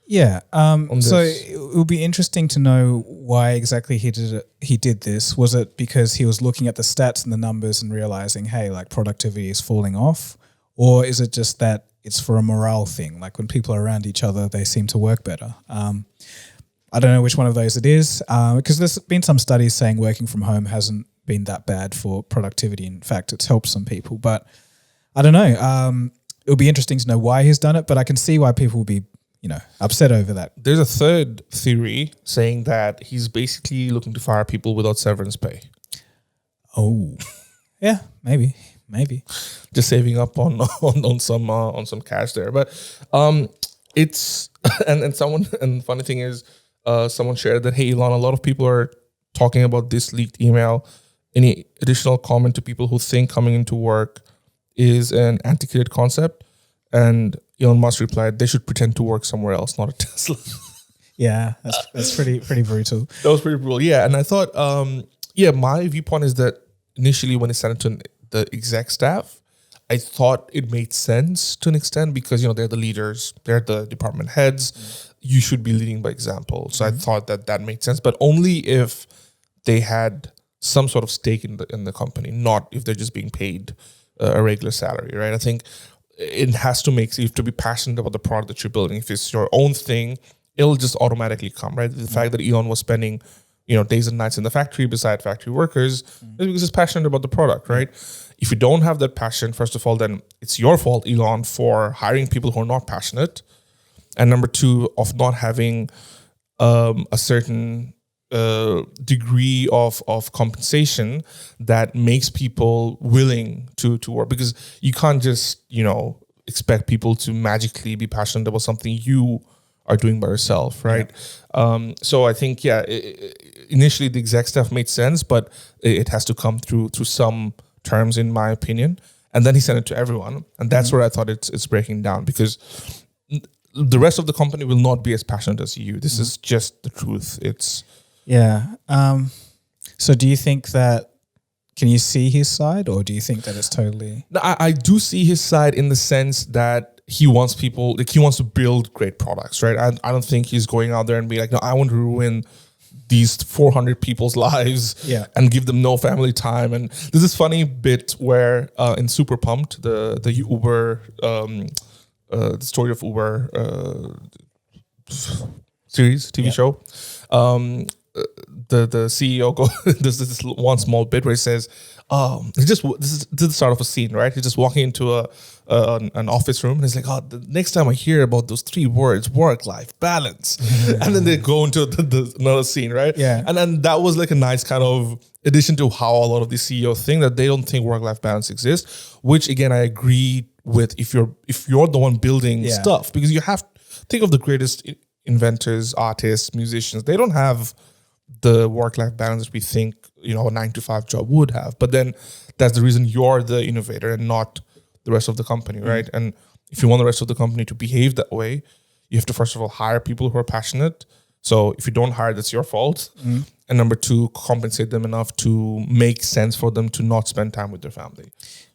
[SPEAKER 2] Yeah. So
[SPEAKER 1] this?
[SPEAKER 2] it will be interesting to know why exactly he did it. He did this. Was it because he was looking at the stats and the numbers and realizing, hey, like productivity is falling off, or is it just that it's for a morale thing? Like when people are around each other, they seem to work better. I don't know which one of those it is, because there's been some studies saying working from home hasn't been that bad for productivity. In fact, it's helped some people, but I don't know. It'll be interesting to know why he's done it, but I can see why people will be, upset over that.
[SPEAKER 1] There's a third theory saying that he's basically looking to fire people without severance pay.
[SPEAKER 2] Oh, yeah, maybe.
[SPEAKER 1] Just saving up on some cash there. But it's and the funny thing is, someone shared that, hey Elon, a lot of people are talking about this leaked email. Any additional comment to people who think coming into work is an antiquated concept? And Elon Musk replied, they should pretend to work somewhere else, not at Tesla.
[SPEAKER 2] Yeah, that's pretty brutal.
[SPEAKER 1] That was pretty brutal. Yeah, and I thought, my viewpoint is that initially when he sent it to the exec staff, I thought it made sense to an extent because, they're the leaders, they're the department heads. You should be leading by example. So I thought that made sense, but only if they had some sort of stake in the company, not if they're just being paid a regular salary, right? I think it has to make you have to be passionate about the product that you're building. If it's your own thing, it'll just automatically come, right? The fact that Elon was spending, days and nights in the factory beside factory workers is because he's passionate about the product, right? If you don't have that passion, first of all, then it's your fault, Elon, for hiring people who are not passionate. And number two, of not having a certain degree of compensation that makes people willing to work. Because you can't just, expect people to magically be passionate about something you are doing by yourself, right? Yeah. So I think, initially the exec stuff made sense, but it has to come through some terms, in my opinion. And then he sent it to everyone. And that's where I thought it's breaking down, because the rest of the company will not be as passionate as you. This is just the truth.
[SPEAKER 2] So do you think that, can you see his side, or do you think that it's totally...
[SPEAKER 1] No, I do see his side in the sense that he wants people, he wants to build great products, right? I don't think he's going out there and be like, no, I want to ruin these 400 people's lives and give them no family time. And there's this funny bit where in Super Pumped, the Uber, the story of Uber series, TV show, the CEO there's this one small bit where he says, this is the start of a scene, right? He's just walking into an office room and he's like, the next time I hear about those 3 words, work-life balance, and then they go into another scene, right?
[SPEAKER 2] Yeah.
[SPEAKER 1] And then that was like a nice kind of addition to how a lot of the CEOs think, that they don't think work-life balance exists, which again, I agree with if you're the one building stuff, because you have to think of the greatest inventors, artists, musicians. They don't have the work-life balance we think, a 9-to-5 job would have. But then that's the reason you're the innovator and not the rest of the company, right? And if you want the rest of the company to behave that way, you have to first of all hire people who are passionate. So if you don't hire, that's your fault. And number two, compensate them enough to make sense for them to not spend time with their family.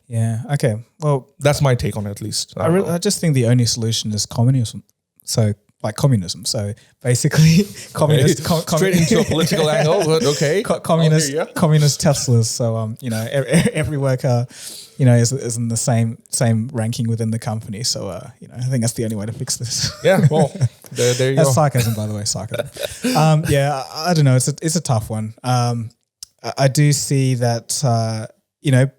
[SPEAKER 2] Yeah. Okay. Well,
[SPEAKER 1] that's my take on it, at least.
[SPEAKER 2] I just think the only solution is communism. So communism. So basically,
[SPEAKER 1] straight into a political angle, but okay.
[SPEAKER 2] Communist Teslas. So every worker, is in the same ranking within the company. So I think that's the only way to fix this.
[SPEAKER 1] Yeah. Well, there you go.
[SPEAKER 2] That's sarcasm, by the way. Sarcasm. I don't know. It's a tough one. I do see that.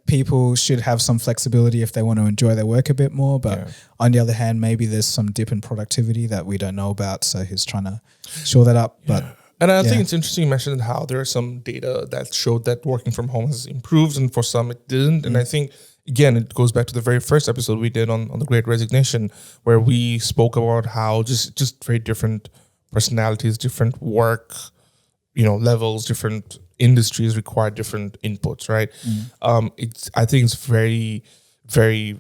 [SPEAKER 2] People should have some flexibility if they want to enjoy their work a bit more. But on the other hand, maybe there's some dip in productivity that we don't know about. So he's trying to shore that up. But
[SPEAKER 1] and I think it's interesting you mentioned how there are some data that showed that working from home has improved, and for some it didn't. And I think again, it goes back to the very first episode we did on the Great Resignation, where we spoke about how just very different personalities, different work, levels, different industries require different inputs, right? I think it's very, very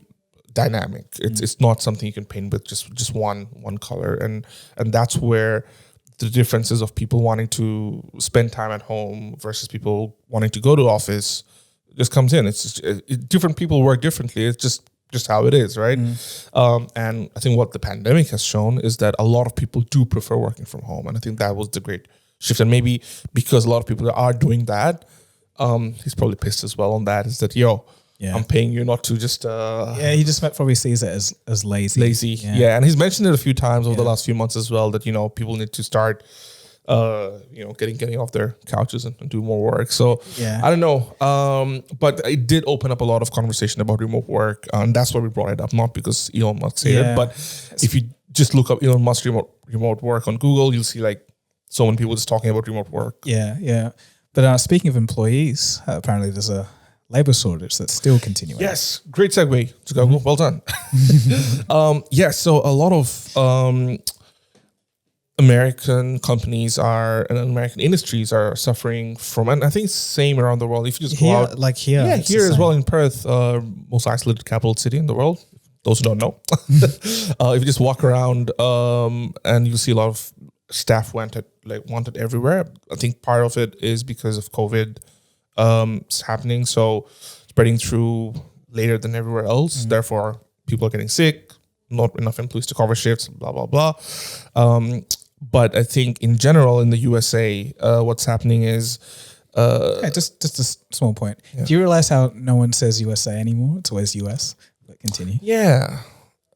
[SPEAKER 1] dynamic. It's not something you can paint with just one color, and that's where the differences of people wanting to spend time at home versus people wanting to go to office just comes in. It's just, different people work differently. It's just how it is, right? And I think what the pandemic has shown is that a lot of people do prefer working from home, and I think that was the great shift. And maybe because a lot of people are doing that, he's probably pissed as well on that. Is that I'm paying you not to just
[SPEAKER 2] he just probably sees it as lazy.
[SPEAKER 1] Yeah, and he's mentioned it a few times over the last few months as well, that people need to start getting off their couches and do more work. So I don't know, but it did open up a lot of conversation about remote work, and that's why we brought it up, not because Elon Musk said it, but if you just look up Elon Musk remote work on Google, you'll see like so many people just talking about remote work.
[SPEAKER 2] But speaking of employees, apparently there's a labor shortage that's still continuing.
[SPEAKER 1] Yes, great segue, Dagogo. Well done. So a lot of American companies and American industries are suffering from, and I think it's the same around the world. If you just go out,
[SPEAKER 2] like here,
[SPEAKER 1] here as well in Perth, most isolated capital city in the world. Those who don't know, if you just walk around, and you see a lot of staff wanted everywhere. I think part of it is because of COVID. It's happening, so spreading through later than everywhere else. Therefore, people are getting sick, not enough employees to cover shifts, blah, blah, blah. But I think in general in the USA, what's happening is...
[SPEAKER 2] just a small point. Yeah. Do you realize how no one says USA anymore? It's always US. But continue.
[SPEAKER 1] Yeah.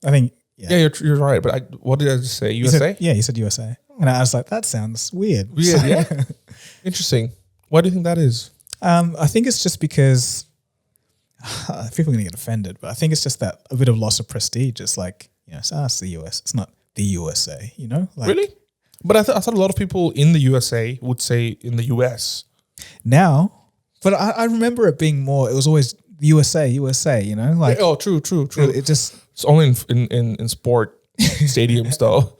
[SPEAKER 2] I think...
[SPEAKER 1] Yeah, you're right. But what did I just say? USA?
[SPEAKER 2] You said USA. And I was like, that sounds weird.
[SPEAKER 1] Yeah. Interesting. Why do you think that is?
[SPEAKER 2] I think it's just because people are going to get offended, but I think it's just that a bit of loss of prestige. It's like, it's the US. It's not the USA, Like,
[SPEAKER 1] really? But I thought a lot of people in the USA would say in the US.
[SPEAKER 2] Now, but I remember it being more, it was always USA, Like,
[SPEAKER 1] true.
[SPEAKER 2] It's
[SPEAKER 1] only in sport stadiums though.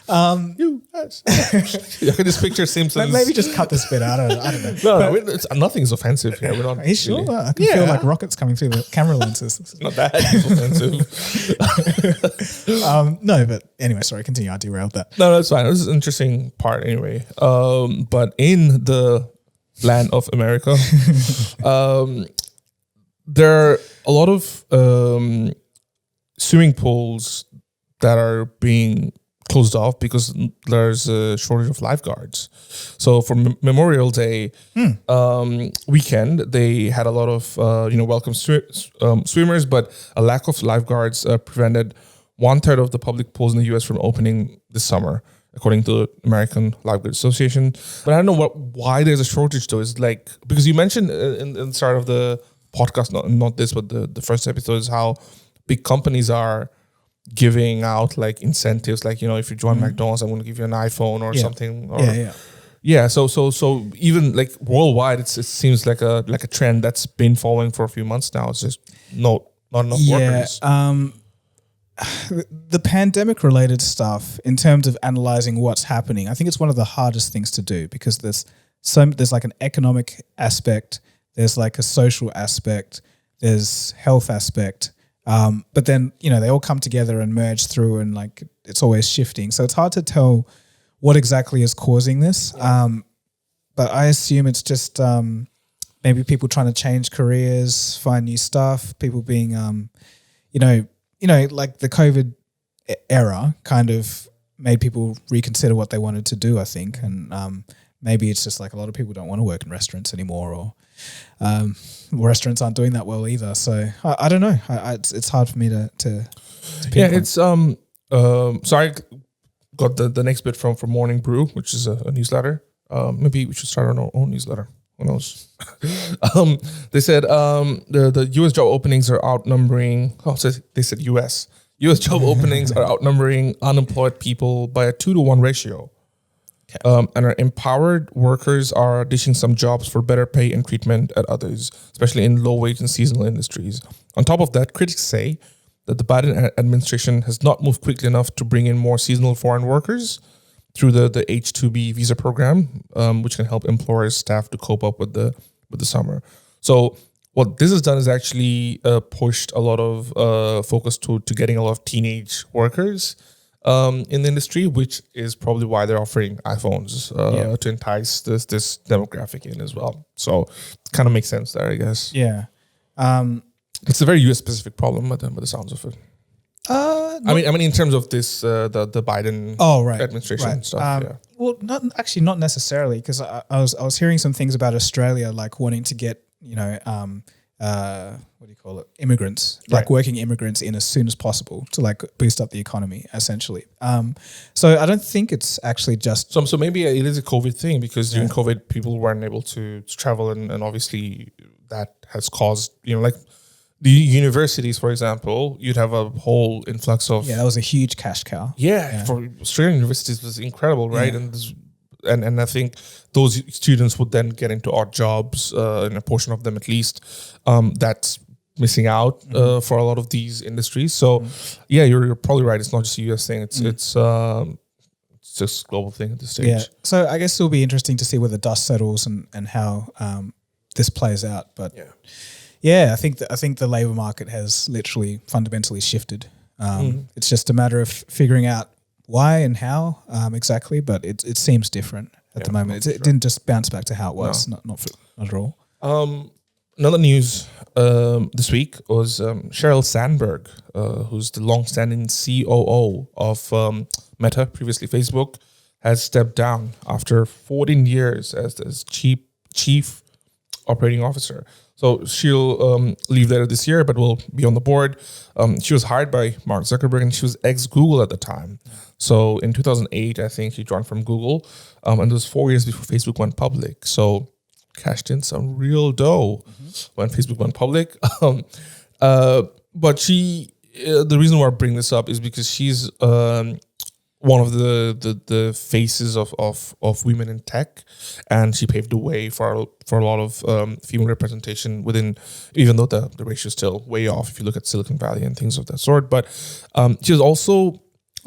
[SPEAKER 1] US. I can just picture Simpsons.
[SPEAKER 2] Maybe just cut this bit out. I don't know.
[SPEAKER 1] No, nothing's offensive here. We're not.
[SPEAKER 2] Are you sure? Really. I can feel like rockets coming through the camera lenses.
[SPEAKER 1] Not that offensive.
[SPEAKER 2] No, but anyway, sorry. Continue. I derailed that.
[SPEAKER 1] No, that's fine. This is an interesting part anyway. But in the land of America, there are a lot of swimming pools that are being closed off because there's a shortage of lifeguards. So for Memorial Day weekend, they had a lot of welcome swimmers, but a lack of lifeguards prevented 1/3 of the public pools in the U.S. from opening this summer, according to the American Lifeguard Association. But I don't know why there's a shortage though. It's like, because you mentioned in the start of the podcast, not this, but the first episode, is how big companies are giving out like incentives, like if you join McDonald's, I'm going to give you an iPhone or something. So even like worldwide, it seems like a trend that's been following for a few months now. It's just not enough workers.
[SPEAKER 2] The pandemic related stuff, in terms of analyzing what's happening, I think it's one of the hardest things to do, because there's like an economic aspect, there's like a social aspect, there's health aspect. But then, they all come together and merge through, and like it's always shifting. So it's hard to tell what exactly is causing this. But I assume it's just maybe people trying to change careers, find new stuff, people being, like the COVID era kind of made people reconsider what they wanted to do, I think. And maybe it's just like a lot of people don't want to work in restaurants anymore, or restaurants aren't doing that well either. So I don't know. It's hard for me to pinpoint.
[SPEAKER 1] It's so I got the next bit from Morning Brew, which is a newsletter. Maybe we should start our own newsletter. Who knows? They said the U.S. job openings are outnumbering. They said U.S. job openings are outnumbering unemployed people by a 2-to-1 ratio. And our empowered workers are ditching some jobs for better pay and treatment at others, especially in low-wage and seasonal industries. On top of that, critics say that the Biden administration has not moved quickly enough to bring in more seasonal foreign workers through the H-2B visa program, which can help employers' staff to cope up with the summer. So what this has done is actually pushed a lot of focus to getting a lot of teenage workers in the industry, which is probably why they're offering iPhones to entice this demographic in as well. So it kind of makes sense there, I guess.
[SPEAKER 2] Yeah.
[SPEAKER 1] It's a very US specific problem, but the sounds of it. I mean, in terms of this, the Biden administration stuff.
[SPEAKER 2] Well, not necessarily, because I was hearing some things about Australia, like wanting to get what do you call it? Immigrants, like working immigrants in as soon as possible to like boost up the economy, essentially. So I don't think it's actually just
[SPEAKER 1] so maybe it is a COVID thing, because during COVID people weren't able to travel, and obviously that has caused, like the universities, for example, you'd have a whole influx of
[SPEAKER 2] that was a huge cash cow.
[SPEAKER 1] For Australian universities, it was incredible, right? And I think those students would then get into odd jobs, and a portion of them at least, that's missing out for a lot of these industries. So you're probably right. It's not just a US thing. It's just a global thing at this stage.
[SPEAKER 2] Yeah. So I guess it'll be interesting to see where the dust settles and how this plays out. But I think the labor market has literally fundamentally shifted. It's just a matter of figuring out why and how exactly, but it seems different at the moment. It didn't just bounce back to how it was, not at all.
[SPEAKER 1] Another news this week was Sheryl Sandberg, who's the long-standing COO of Meta, previously Facebook, has stepped down after 14 years as chief operating officer. So she'll leave later this year, but will be on the board. She was hired by Mark Zuckerberg, and she was ex-Google at the time. So in 2008, I think she joined from Google, and it was 4 years before Facebook went public. So cashed in some real dough when Facebook went public. But she, the reason why I bring this up is because she's one of the faces of women in tech, and she paved the way for a lot of female representation within, even though the ratio is still way off if you look at Silicon Valley and things of that sort. But she was also,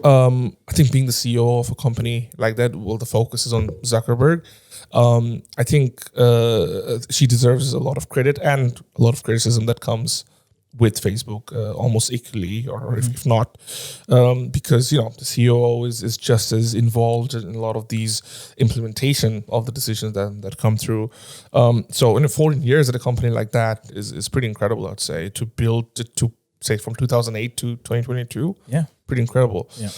[SPEAKER 1] I think, being the CEO of a company like that, well, the focus is on Zuckerberg. I think she deserves a lot of credit and a lot of criticism that comes with Facebook, almost equally, or if not, because the CEO is just as involved in a lot of these implementation of the decisions that come through. So in 14 years at a company like that is pretty incredible, I'd say, to build to say from 2008 to 2022. Yeah, pretty incredible. Yeah.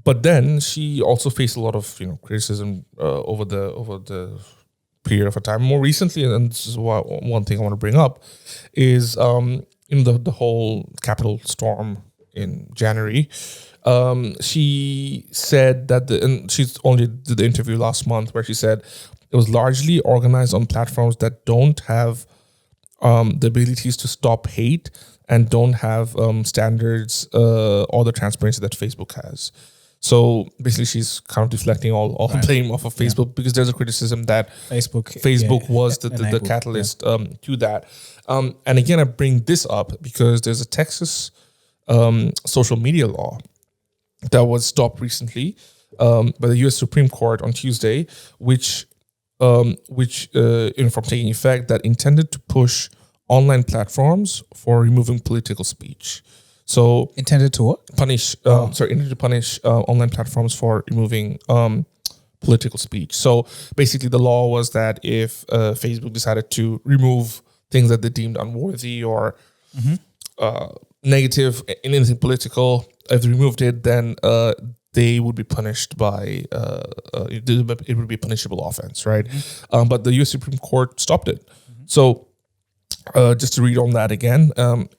[SPEAKER 1] But then she also faced a lot of criticism over the period of a time. More recently, and this is one thing I want to bring up, is in the whole Capitol storm in January. She said that and she's only did the interview last month where she said it was largely organized on platforms that don't have the abilities to stop hate and don't have standards or the transparency that Facebook has. So basically, she's kind of deflecting all the blame off of Facebook because there's a criticism that Facebook was the catalyst to that. And again, I bring this up because there's a Texas social media law that was stopped recently by the U.S. Supreme Court on Tuesday, which from taking effect, that intended to push online platforms for removing political speech. So
[SPEAKER 2] intended to what?
[SPEAKER 1] Intended to punish online platforms for removing political speech. So basically, the law was that if Facebook decided to remove things that they deemed unworthy or negative in anything political, if they removed it, then they would be punished by it would be a punishable offense, right? But the U.S. Supreme Court stopped it. So. Just to read on that again,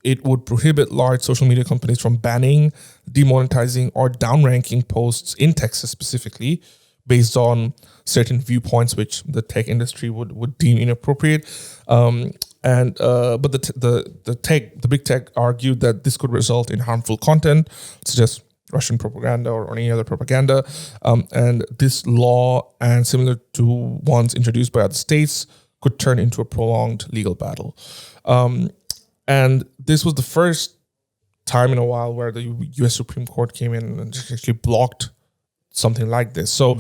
[SPEAKER 1] it would prohibit large social media companies from banning, demonetizing, or downranking posts in Texas specifically based on certain viewpoints which the tech industry would deem inappropriate. But the big tech argued that this could result in harmful content, such as Russian propaganda or any other propaganda. And this law, and similar to ones introduced by other states, could turn into a prolonged legal battle. And this was the first time in a while where the U.S. Supreme Court came in and actually blocked something like this. So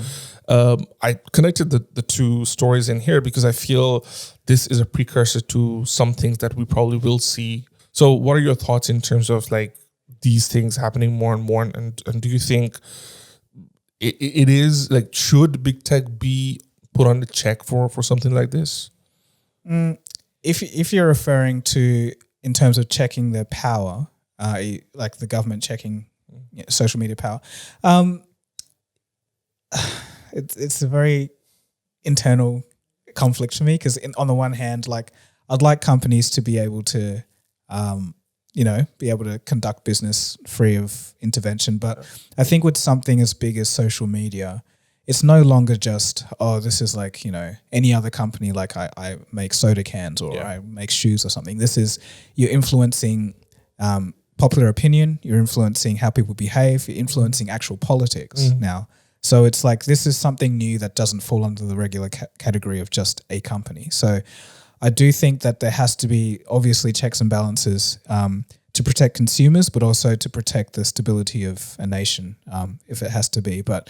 [SPEAKER 1] I connected the two stories in here because I feel this is a precursor to some things that we probably will see. So what are your thoughts in terms of like these things happening more and more? And do you think it is like, should big tech be put on the check for something like this?
[SPEAKER 2] If you're referring to in terms of checking their power, like the government checking social media power, it's a very internal conflict for me because on the one hand, like I'd like companies to be able to, be able to conduct business free of intervention. But I think with something as big as social media, it's no longer just, this is like, any other company, like I make soda cans or I make shoes or something. This is, you're influencing popular opinion, you're influencing how people behave, you're influencing actual politics now. So it's like, this is something new that doesn't fall under the regular category of just a company. So I do think that there has to be obviously checks and balances to protect consumers, but also to protect the stability of a nation if it has to be. But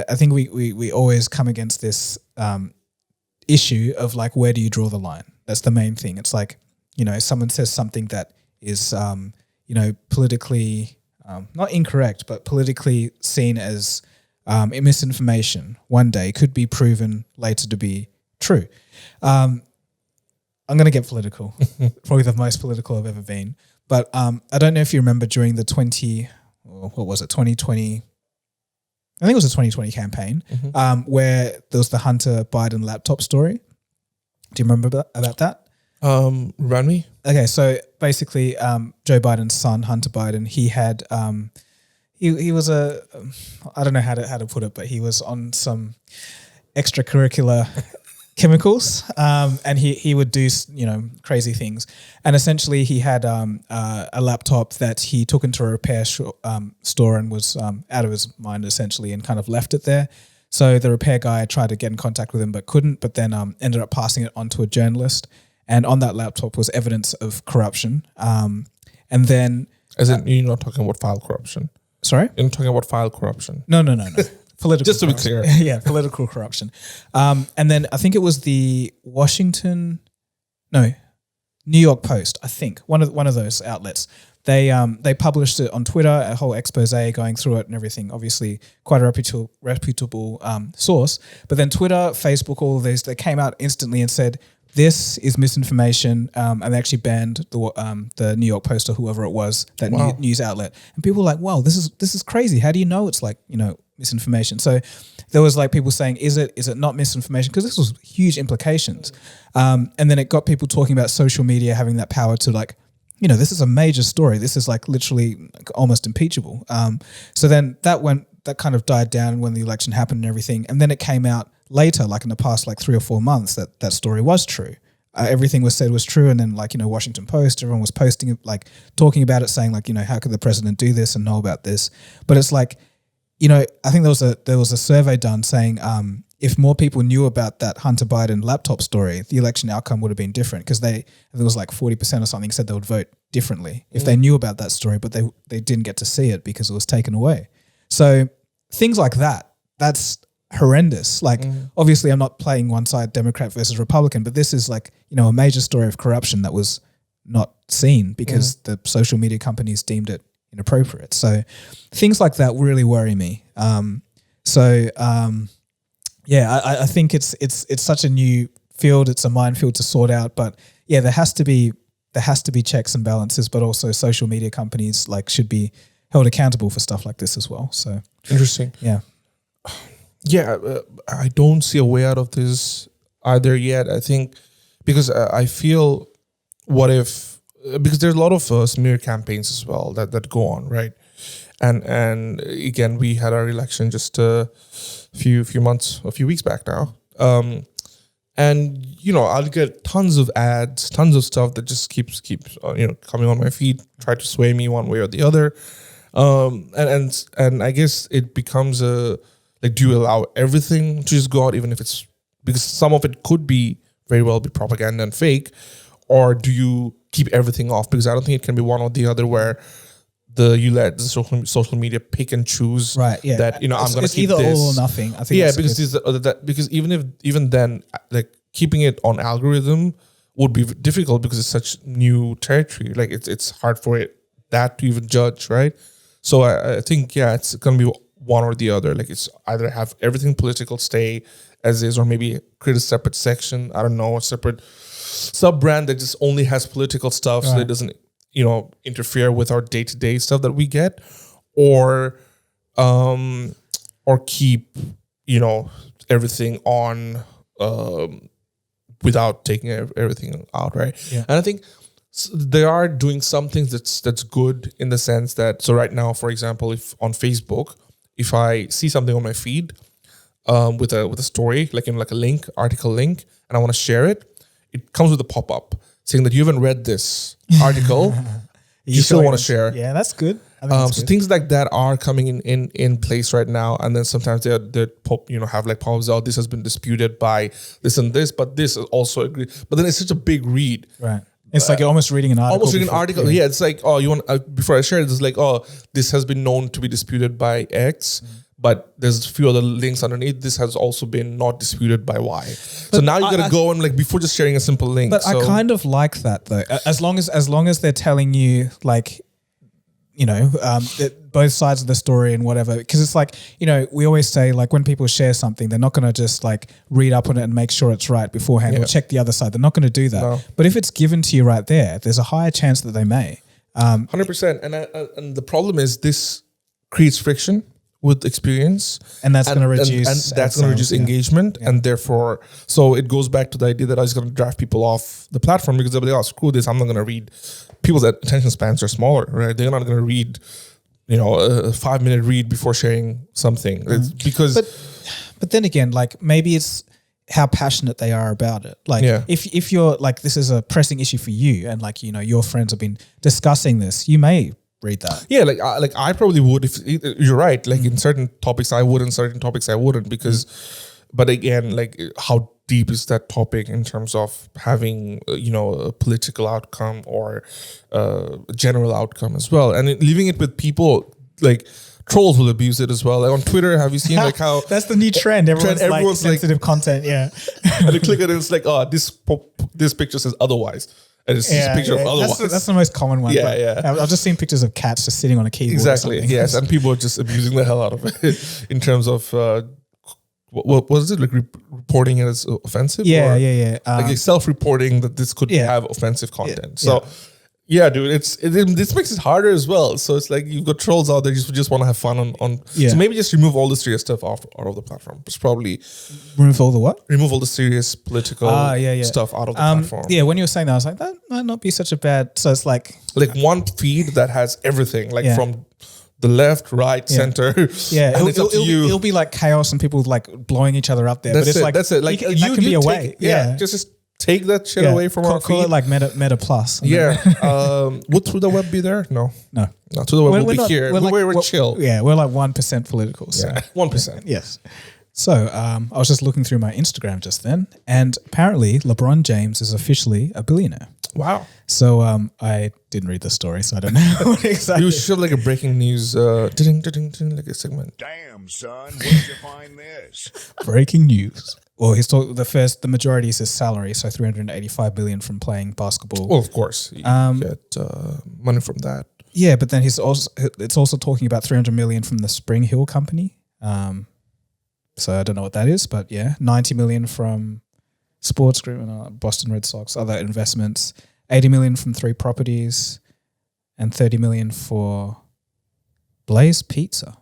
[SPEAKER 2] I think we always come against this issue of like, where do you draw the line? That's the main thing. It's like, someone says something that is, politically, not incorrect, but politically seen as misinformation one day could be proven later to be true. I'm going to get political, probably the most political I've ever been. But I don't know if you remember during the 2020, I think it was the 2020 campaign, where there was the Hunter Biden laptop story. Do you remember about that?
[SPEAKER 1] Run me.
[SPEAKER 2] Okay, so basically Joe Biden's son, Hunter Biden, he had, he was I don't know how to put it, but he was on some extracurricular chemicals, and he would do crazy things. And essentially, he had a laptop that he took into a repair store and was out of his mind essentially, and kind of left it there. So the repair guy tried to get in contact with him but couldn't. But then ended up passing it on to a journalist. And on that laptop was evidence of corruption. And then,
[SPEAKER 1] as in, you're not talking about file corruption.
[SPEAKER 2] Sorry,
[SPEAKER 1] you're not talking about file corruption.
[SPEAKER 2] No. Political
[SPEAKER 1] just to be clear.
[SPEAKER 2] Yeah, political corruption. And then I think it was the New York Post, I think, one of those outlets. They published it on Twitter, a whole expose going through it and everything. Obviously, quite a reputable source. But then Twitter, Facebook, all of these, they came out instantly and said, this is misinformation, and they actually banned the New York Post or whoever it was, that news outlet. And people were like, wow, this is crazy. How do you know it's like, misinformation? So there was like people saying, is it not misinformation? Because this was huge implications. And then it got people talking about social media having that power to like, this is a major story. This is like literally almost impeachable. So then that kind of died down when the election happened and everything. And then it came out later, like in the past, like 3 or 4 months, that story was true. Everything was said was true. And then like, Washington Post, everyone was posting it, like talking about it, saying like, how could the president do this and know about this? But it's like, I think there was a survey done saying if more people knew about that Hunter Biden laptop story, the election outcome would have been different, because there was like 40% or something said they would vote differently if they knew about that story, but they didn't get to see it because it was taken away. So things like that's horrendous. Like obviously I'm not playing one side, Democrat versus Republican, but this is like, a major story of corruption that was not seen because the social media companies deemed it inappropriate. So things like that really worry me. I think it's such a new field. It's a minefield to sort out, but yeah, there has to be checks and balances, but also social media companies should be held accountable for stuff like this as well. So
[SPEAKER 1] interesting.
[SPEAKER 2] Yeah.
[SPEAKER 1] Yeah. I don't see a way out of this either yet. I think because I feel because there's a lot of smear campaigns as well that go on, right? And again, we had our election just a few weeks back now. And I'll get tons of ads, tons of stuff that just keeps coming on my feed, try to sway me one way or the other. And I guess it becomes a like, do you allow everything to just go out, even if it's because some of it could be very well be propaganda and fake, or do you keep everything off? Because I don't think it can be one or the other, where you let the social media pick and choose.
[SPEAKER 2] Right. Yeah.
[SPEAKER 1] That I'm going to
[SPEAKER 2] it's
[SPEAKER 1] keep
[SPEAKER 2] either
[SPEAKER 1] this.
[SPEAKER 2] all or nothing. I think.
[SPEAKER 1] Yeah, because even then, like keeping it on algorithm would be difficult because it's such new territory. Like it's hard for that to even judge, right? So I think it's gonna be one or the other. Like it's either have everything political stay as is, or maybe create a separate section. I don't know, a separate sub brand that just only has political stuff, so that it doesn't interfere with our day-to-day stuff that we get, or keep everything on without taking everything out, right?
[SPEAKER 2] Yeah.
[SPEAKER 1] And I think they are doing some things that's good in the sense that, so right now, for example, if on Facebook, if I see something on my feed with a story, like in like a article link, and I want to share it, it comes with a pop-up saying that you haven't read this article. you still want to share.
[SPEAKER 2] Yeah, that's good. I think that's
[SPEAKER 1] so
[SPEAKER 2] good.
[SPEAKER 1] things like that are coming in place right now, and then sometimes they pop, have like pop-ups out. This has been disputed by this and this, but this is also agreed. But then it's such a big read,
[SPEAKER 2] Right. It's like you're almost reading an article.
[SPEAKER 1] Yeah, it's like, oh, you want before I share it, it's like, oh, this has been known to be disputed by X, but there's a few other links underneath. This has also been not disputed by Y. So now you got to go and like before just sharing a simple link.
[SPEAKER 2] But I kind of like that though, as long as they're telling you like, both sides of the story and whatever, because it's like, we always say like when people share something, they're not going to just like read up on it and make sure it's right beforehand or check the other side. They're not going to do that.
[SPEAKER 1] No.
[SPEAKER 2] But if it's given to you right there, there's a higher chance that they may.
[SPEAKER 1] 100%. And the problem is this creates friction with experience,
[SPEAKER 2] and that's going to reduce
[SPEAKER 1] and that's going to reduce engagement, and therefore, so it goes back to the idea that I was going to draft people off the platform because they'll be like, oh, screw this, I'm not going to read. People's attention spans are smaller, right? They're not going to read, a 5-minute read before sharing something. It's because,
[SPEAKER 2] but then again, like maybe it's how passionate they are about it. Like if you're like, this is a pressing issue for you, and like your friends have been discussing this, you may read that.
[SPEAKER 1] Yeah, like I probably would if you're right. Like in certain topics I would, in certain topics I wouldn't, because. But again, like how deep is that topic in terms of having a political outcome or a general outcome as well, and leaving it with people like. Trolls will abuse it as well. Like on Twitter, have you seen like how
[SPEAKER 2] that's the new trend? Everyone's like sensitive content, and
[SPEAKER 1] you click it and it's like, oh, this picture says otherwise. And it's just a picture of otherwise.
[SPEAKER 2] That's the most common one.
[SPEAKER 1] Yeah.
[SPEAKER 2] I've just seen pictures of cats just sitting on a keyboard.
[SPEAKER 1] Exactly. Yes, and people are just abusing the hell out of it in terms of what was it, like reporting it as offensive?
[SPEAKER 2] Yeah.
[SPEAKER 1] Like self-reporting that this could have offensive content. So. Yeah, dude, this makes it harder as well. So it's like you've got trolls out there who just want to have fun on. So maybe just remove all the serious stuff out of the platform. It's probably
[SPEAKER 2] remove all the what?
[SPEAKER 1] Remove all the serious political stuff out of the platform.
[SPEAKER 2] Yeah, when you were saying that, I was like, that might not be such a bad. So it's like
[SPEAKER 1] one feed that has everything, like from the left, right, center.
[SPEAKER 2] Yeah,
[SPEAKER 1] and it's up to you.
[SPEAKER 2] It'll be like chaos and people like blowing each other up there.
[SPEAKER 1] That's
[SPEAKER 2] but it's
[SPEAKER 1] it.
[SPEAKER 2] like
[SPEAKER 1] That's it. Like
[SPEAKER 2] that can be a way.
[SPEAKER 1] Just take that shit away from our feed.
[SPEAKER 2] Call it like Meta Plus.
[SPEAKER 1] Yeah. Would Through the Web be there? No. Through the Web will be here. We're chill.
[SPEAKER 2] Yeah, we're like 1% political. So.
[SPEAKER 1] Yeah, 1%.
[SPEAKER 2] Yes. So I was just looking through my Instagram just then, and apparently LeBron James is officially a billionaire.
[SPEAKER 1] Wow.
[SPEAKER 2] So I didn't read the story, so I don't know what exactly.
[SPEAKER 1] You should have like a breaking news, like a segment.
[SPEAKER 3] Damn, son, where'd you find this?
[SPEAKER 2] Breaking news. Well, the majority is his salary, so $385 million from playing basketball.
[SPEAKER 1] Well, of course, you get money from that.
[SPEAKER 2] Yeah, but then it's also talking about $300 million from the Spring Hill Company. So I don't know what that is, but yeah, $90 million from Sports Group and Boston Red Sox, other investments, $80 million from 3 properties, and $30 million for Blaze Pizza.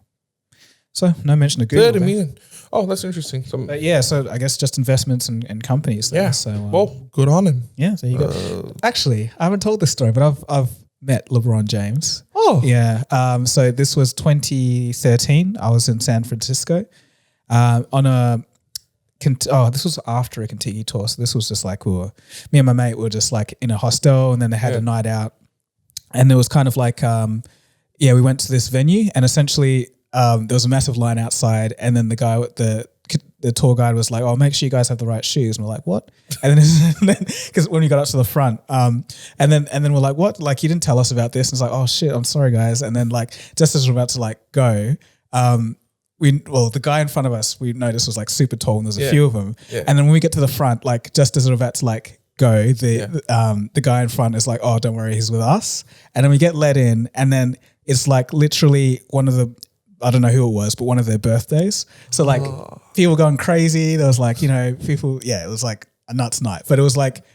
[SPEAKER 2] So no mention of Google.
[SPEAKER 1] $30 million. Oh, that's interesting.
[SPEAKER 2] But yeah, so I guess just investments and companies there.
[SPEAKER 1] Yeah.
[SPEAKER 2] So
[SPEAKER 1] well, good on him.
[SPEAKER 2] Yeah, there you go. Actually, I haven't told this story, but I've met LeBron James.
[SPEAKER 1] Oh.
[SPEAKER 2] Yeah. So this was 2013. I was in San Francisco on a this was after a Kentucky tour. So this was just like me and my mate were just like in a hostel, and then they had a night out, and there was kind of like we went to this venue, and essentially there was a massive line outside, and then the guy with the tour guide was like, "Oh, make sure you guys have the right shoes." And we're like, "What?" And then because when we got up to the front, and then we're like, "What? Like, you didn't tell us about this?" And it's like, "Oh shit, I'm sorry, guys." And then like just as we're about to like go, the guy in front of us we noticed was like super tall, and there's a few of them. Yeah. And then when we get to the front, like just as we're about to like go, the guy in front is like, "Oh, don't worry, he's with us." And then we get let in, and then it's like literally one of the, I don't know who it was, but one of their birthdays. So like people going crazy. There was like, people, it was like a nuts night, but it was like,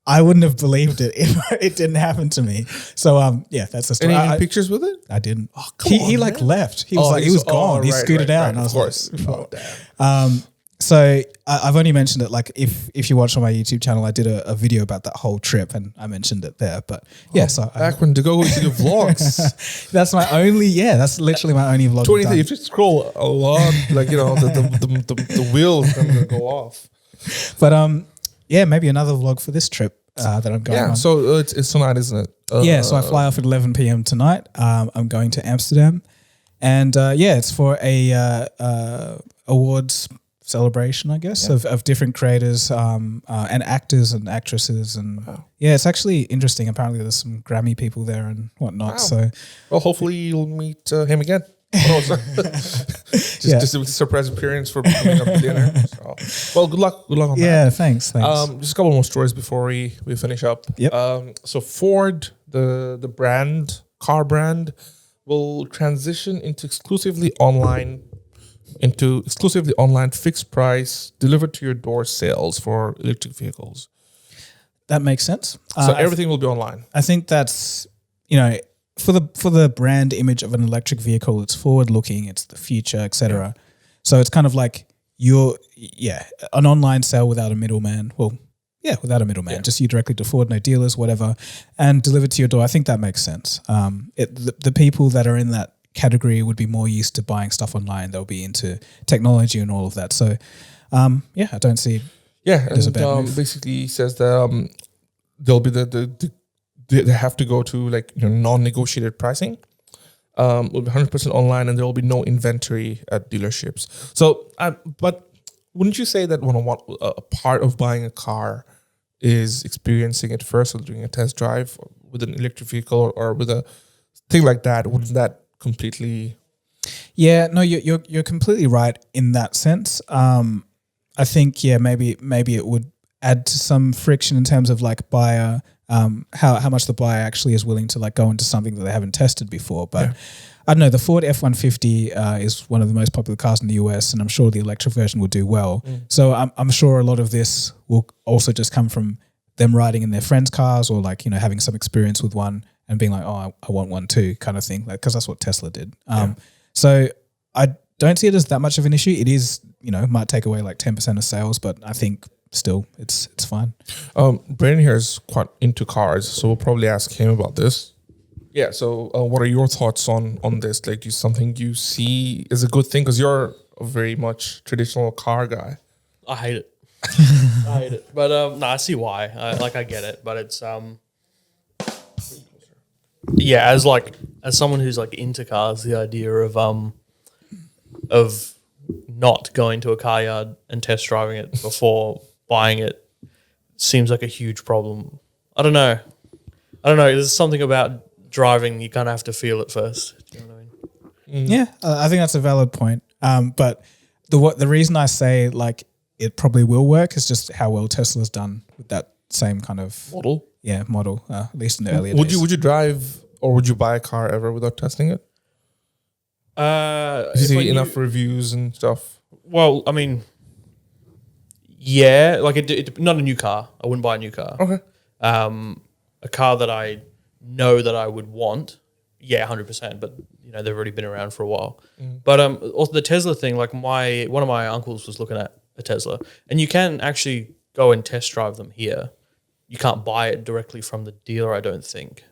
[SPEAKER 2] I wouldn't have believed it if it didn't happen to me. So that's the story.
[SPEAKER 1] Any pictures with it?
[SPEAKER 2] I didn't. Oh, he like left. He was he was gone. He scooted out, and I was like,
[SPEAKER 1] "Oh, damn."
[SPEAKER 2] So I've only mentioned it like if you watch on my YouTube channel, I did a video about that whole trip, and I mentioned it there. But so
[SPEAKER 1] back when Dagogo used to do vlogs,
[SPEAKER 2] that's literally my only vlog.
[SPEAKER 1] 20, if you scroll a lot, like the wheels are gonna go off.
[SPEAKER 2] But maybe another vlog for this trip that I'm going on.
[SPEAKER 1] Yeah, so it's tonight, isn't it?
[SPEAKER 2] So I fly off at 11 p.m. tonight. I'm going to Amsterdam, and it's for a awards celebration, I guess, of different creators and actors and actresses, and it's actually interesting. Apparently, there's some Grammy people there and whatnot. Wow. So,
[SPEAKER 1] well, hopefully you'll meet him again. Just a surprise appearance for becoming a billionaire. So, well, good luck on that.
[SPEAKER 2] Yeah, thanks.
[SPEAKER 1] Just a couple more stories before we finish up.
[SPEAKER 2] Yep.
[SPEAKER 1] So Ford, the car brand, will transition into exclusively online fixed price delivered to your door sales for electric vehicles.
[SPEAKER 2] That makes sense.
[SPEAKER 1] So everything will be online.
[SPEAKER 2] I think that's for the brand image of an electric vehicle, it's forward looking, it's the future, etc. So it's kind of like an online sale without a middleman. Well, without a middleman, just you directly to Ford, no dealers, whatever, and delivered to your door. I think that makes sense. The people that are in that category would be more used to buying stuff online. They'll be into technology and all of that. So, I don't see.
[SPEAKER 1] Yeah, and basically says that there'll be they have to go to like non-negotiated pricing. Will be 100% online, and there will be no inventory at dealerships. So, but wouldn't you say that a part of buying a car is experiencing it first, or doing a test drive with an electric vehicle or with a thing like that? Wouldn't that completely?
[SPEAKER 2] Yeah, no, you're completely right in that sense. I think maybe it would add to some friction in terms of like buyer, how much the buyer actually is willing to like go into something that they haven't tested before. But I don't know, the Ford F-150 is one of the most popular cars in the US, and I'm sure the electric version will do well. So I'm sure a lot of this will also just come from them riding in their friends' cars, or like having some experience with one and being like, "Oh, I want one too," kind of thing, like, because that's what Tesla did. So I don't see it as that much of an issue. It is, might take away like 10% of sales, but I think still it's fine.
[SPEAKER 1] Brayden here is quite into cars, so we'll probably ask him about this. Yeah. So what are your thoughts on this? Like, do you something you see as a good thing? Because you're a very much traditional car guy.
[SPEAKER 4] I hate it. I hate it. But I see why. I get it, but it's as someone who's like into cars, the idea of not going to a car yard and test driving it before buying it seems like a huge problem. I don't know. There's something about driving, you kind of have to feel it first. Do you know what I mean?
[SPEAKER 2] Yeah, I think that's a valid point. But the reason I say like it probably will work is just how well Tesla's done with that same kind of
[SPEAKER 1] model.
[SPEAKER 2] Yeah, model. At least in the earlier days.
[SPEAKER 1] Would you drive or would you buy a car ever without testing it? You see enough reviews and stuff.
[SPEAKER 4] Well, I mean, yeah, like not a new car. I wouldn't buy a new car.
[SPEAKER 1] Okay.
[SPEAKER 4] A car that I know that I would want, 100%. But they've already been around for a while. But also the Tesla thing, like one of my uncles was looking at a Tesla, and you can actually go and test drive them here. You can't buy it directly from the dealer, I don't think,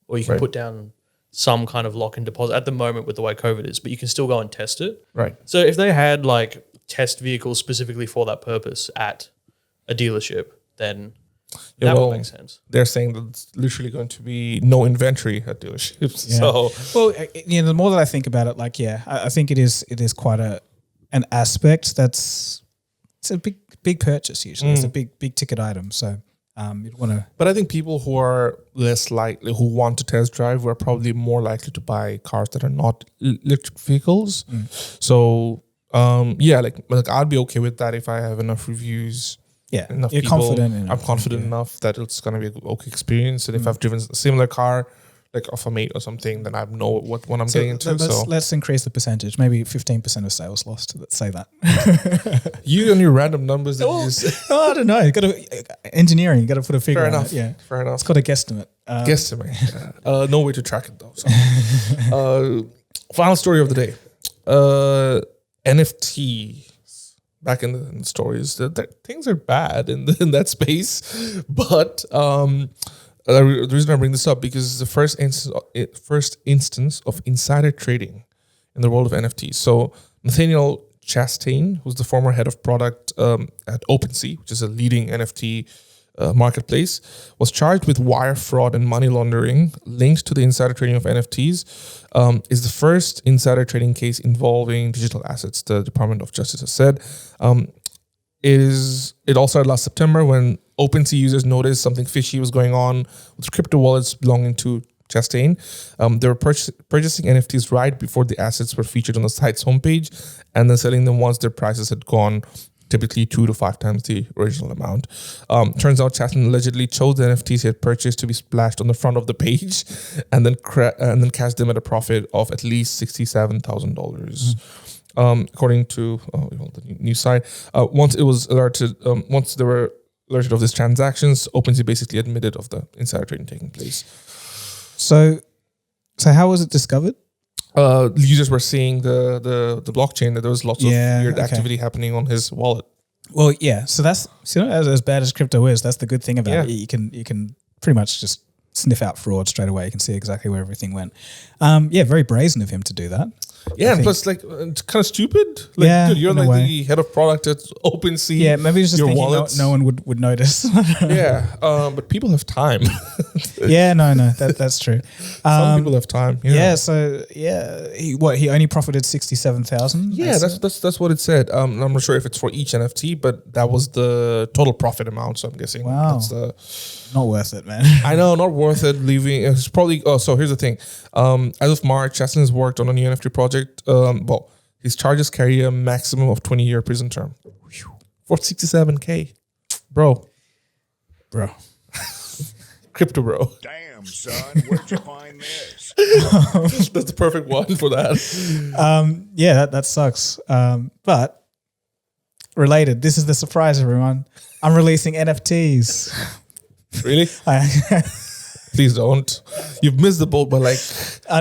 [SPEAKER 4] or you can put down some kind of lock-in deposit at the moment with the way COVID is, but you can still go and test it.
[SPEAKER 1] Right.
[SPEAKER 4] So if they had like test vehicles specifically for that purpose at a dealership, then
[SPEAKER 1] Yeah,
[SPEAKER 4] That
[SPEAKER 1] well,
[SPEAKER 4] would make sense.
[SPEAKER 1] They're saying that it's literally going to be no inventory at dealerships.
[SPEAKER 2] Yeah.
[SPEAKER 1] So
[SPEAKER 2] well, the more that I think about it, like, I think it is quite an aspect it's a big purchase usually. It's a big ticket item. So you'd want to.
[SPEAKER 1] But I think people who are less likely, who want to test drive, are probably more likely to buy cars that are not electric vehicles. So, like I'd be okay with that if I have enough reviews.
[SPEAKER 2] Yeah,
[SPEAKER 1] Enough
[SPEAKER 2] you're
[SPEAKER 1] people.
[SPEAKER 2] confident in it.
[SPEAKER 1] I'm confident enough that it's gonna be an okay experience. And if I've driven a similar car, like off a mate or something, then I know what I'm getting into.
[SPEAKER 2] Let's increase the percentage. Maybe 15% of sales lost. Let's say that.
[SPEAKER 1] You and your random numbers that you just
[SPEAKER 2] I don't know. You got to engineering. You got to put a figure
[SPEAKER 1] fair
[SPEAKER 2] on
[SPEAKER 1] enough.
[SPEAKER 2] it. Yeah,
[SPEAKER 1] Fair enough.
[SPEAKER 2] it's got a guesstimate.
[SPEAKER 1] Guesstimate. No way to track it though. So. Final story of the day. NFT. Back in the stories, things are bad in that space. But the reason I bring this up because it's the first instance of insider trading in the world of NFTs. So Nathaniel Chastain, who's the former head of product at OpenSea, which is a leading NFT marketplace, was charged with wire fraud and money laundering linked to the insider trading of NFTs. Is the first insider trading case involving digital assets, the Department of Justice has said. It all started last September when OpenSea users noticed something fishy was going on with crypto wallets belonging to Chastain. They were purchasing NFTs right before the assets were featured on the site's homepage and then selling them once their prices had gone typically 2 to 5 times the original amount. Turns out Chastain allegedly chose the NFTs he had purchased to be splashed on the front of the page and then cashed them at a profit of at least $67,000. According to the news site, once they were alerted of these transactions, OpenSea basically admitted of the insider trading taking place.
[SPEAKER 2] So how was it discovered?
[SPEAKER 1] Users were seeing the blockchain that there was lots of weird activity happening on his wallet.
[SPEAKER 2] Well, yeah. So that's as bad as crypto is. That's the good thing about it. You can pretty much just sniff out fraud straight away. You can see exactly where everything went. Very brazen of him to do that.
[SPEAKER 1] Yeah, and plus, it's kind of stupid. Dude, you're like the head of product at OpenSea.
[SPEAKER 2] Yeah, maybe he's just
[SPEAKER 1] your
[SPEAKER 2] thinking
[SPEAKER 1] wallets.
[SPEAKER 2] no one would notice.
[SPEAKER 1] But people have time.
[SPEAKER 2] That's true.
[SPEAKER 1] Some people have time.
[SPEAKER 2] He only profited 67,000.
[SPEAKER 1] Yeah, that's what it said. I'm not sure if it's for each NFT, but that was the total profit amount. So I'm guessing that's
[SPEAKER 2] not worth it, man.
[SPEAKER 1] I know, not worth it. Leaving it's probably. Oh, so here's the thing. As of March, Chastain has worked on a new NFT project. His charges carry a maximum of 20-year prison term. For 67K, bro. Crypto bro.
[SPEAKER 3] Damn, son, where'd you find this?
[SPEAKER 1] That's the perfect one for that.
[SPEAKER 2] That sucks. But related, this is the surprise, everyone. I'm releasing NFTs.
[SPEAKER 1] Really? Please don't. You've missed the boat, but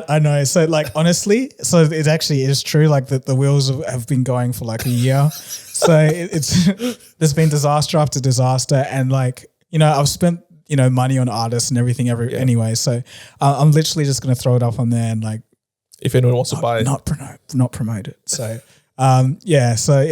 [SPEAKER 2] I know. So honestly, so it actually is true. Like the wheels have been going for like a year. So it's there's been disaster after disaster, and I've spent money on artists and everything anyway. So I'm literally just going to throw it up on there and
[SPEAKER 1] if anyone wants to buy it,
[SPEAKER 2] not promote it. So. So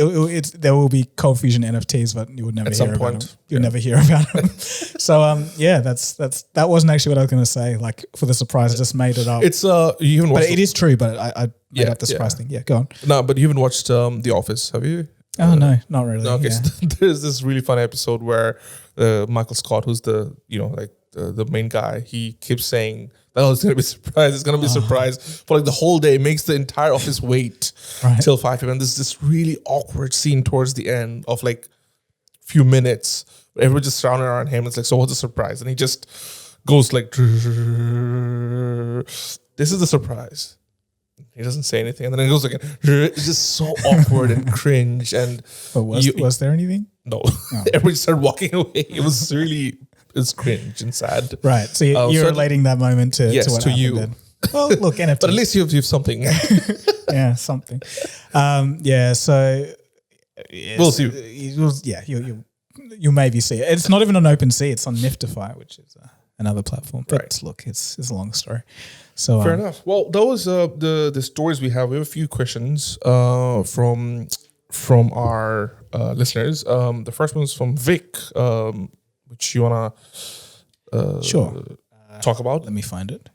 [SPEAKER 2] there will be Cold Fusion NFTs, but you would never hear about them. You'll never hear about them. So that wasn't actually what I was going to say. Like for the surprise, I just made it up.
[SPEAKER 1] It's it
[SPEAKER 2] is true. But I made up the surprise thing. Yeah, go on.
[SPEAKER 1] No, but you haven't watched The Office, have you?
[SPEAKER 2] Oh no, not really.
[SPEAKER 1] No, okay. So there's this really funny episode where Michael Scott, who's the main guy, he keeps saying, "Oh, it's gonna be a surprise! It's gonna be a surprise!" For the whole day, makes the entire office wait till 5 p.m. There's this really awkward scene towards the end of few minutes. Everyone just surrounded around him. It's so what's the surprise? And he just goes "This is the surprise." He doesn't say anything, and then it goes again. It's just so awkward and cringe. And
[SPEAKER 2] was there anything?
[SPEAKER 1] No, everybody started walking away. It was really. It's cringe and sad.
[SPEAKER 2] Right. So you're relating that moment to what happened
[SPEAKER 1] you.
[SPEAKER 2] Then. Well, look, NFT.
[SPEAKER 1] But at least you have something.
[SPEAKER 2] Yeah, something. So
[SPEAKER 1] we'll see.
[SPEAKER 2] You maybe see it. It's not even on OpenSea. It's on Niftify, which is another platform. But look, it's a long story. So
[SPEAKER 1] fair enough. Well, those the stories we have. We have a few questions from our listeners. The first one's from Vic. which you wanna
[SPEAKER 2] Sure.
[SPEAKER 1] talk about?
[SPEAKER 2] Let me find it.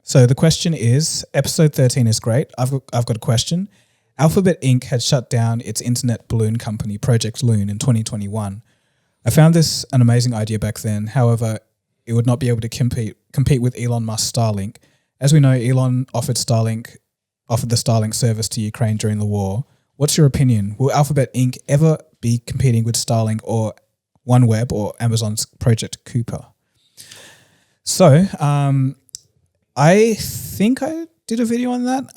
[SPEAKER 2] So the question is, episode 13 is great. I've got a question. Alphabet Inc. had shut down its internet balloon company, Project Loon, in 2021. I found this an amazing idea back then. However, it would not be able to compete with Elon Musk's Starlink. As we know, Elon offered the Starlink service to Ukraine during the war. What's your opinion? Will Alphabet Inc. ever be competing with Starlink or OneWeb or Amazon's Project Cooper? So, I think I did a video on that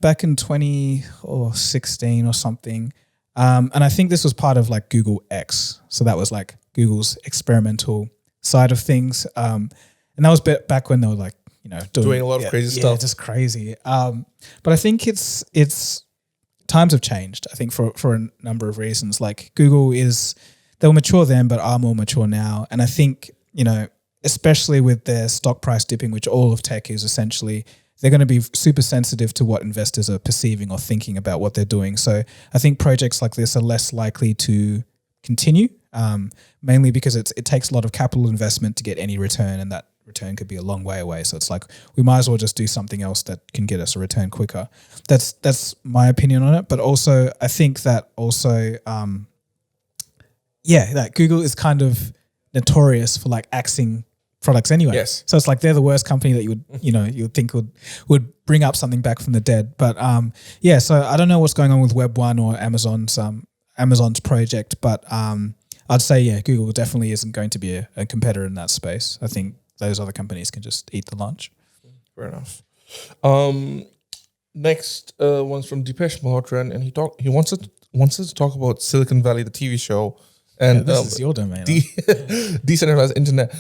[SPEAKER 2] back in 2016 or something. And I think this was part of like Google X. So that was like Google's experimental side of things. And that was back when they were like, doing
[SPEAKER 1] a lot of crazy stuff.
[SPEAKER 2] Yeah, just crazy. But I think it's times have changed, I think, for a number of reasons. Like Google they were mature then, but are more mature now. And I think, especially with their stock price dipping, which all of tech is essentially, they're going to be super sensitive to what investors are perceiving or thinking about what they're doing. So I think projects like this are less likely to continue, mainly because it takes a lot of capital investment to get any return, and that return could be a long way away. So it's like we might as well just do something else that can get us a return quicker. That's my opinion on it. But also I think that that Google is kind of notorious for like axing products anyway.
[SPEAKER 1] Yes.
[SPEAKER 2] So it's like they're the worst company that you would think would bring up something back from the dead. But so I don't know what's going on with Web 1 or Amazon's project, but I'd say Google definitely isn't going to be a competitor in that space. I think those other companies can just eat the lunch.
[SPEAKER 1] Fair enough. Next one's from Deepesh Malhotra, and he wants us to talk about Silicon Valley, the TV show. And
[SPEAKER 2] this is your domain.
[SPEAKER 1] Decentralized internet.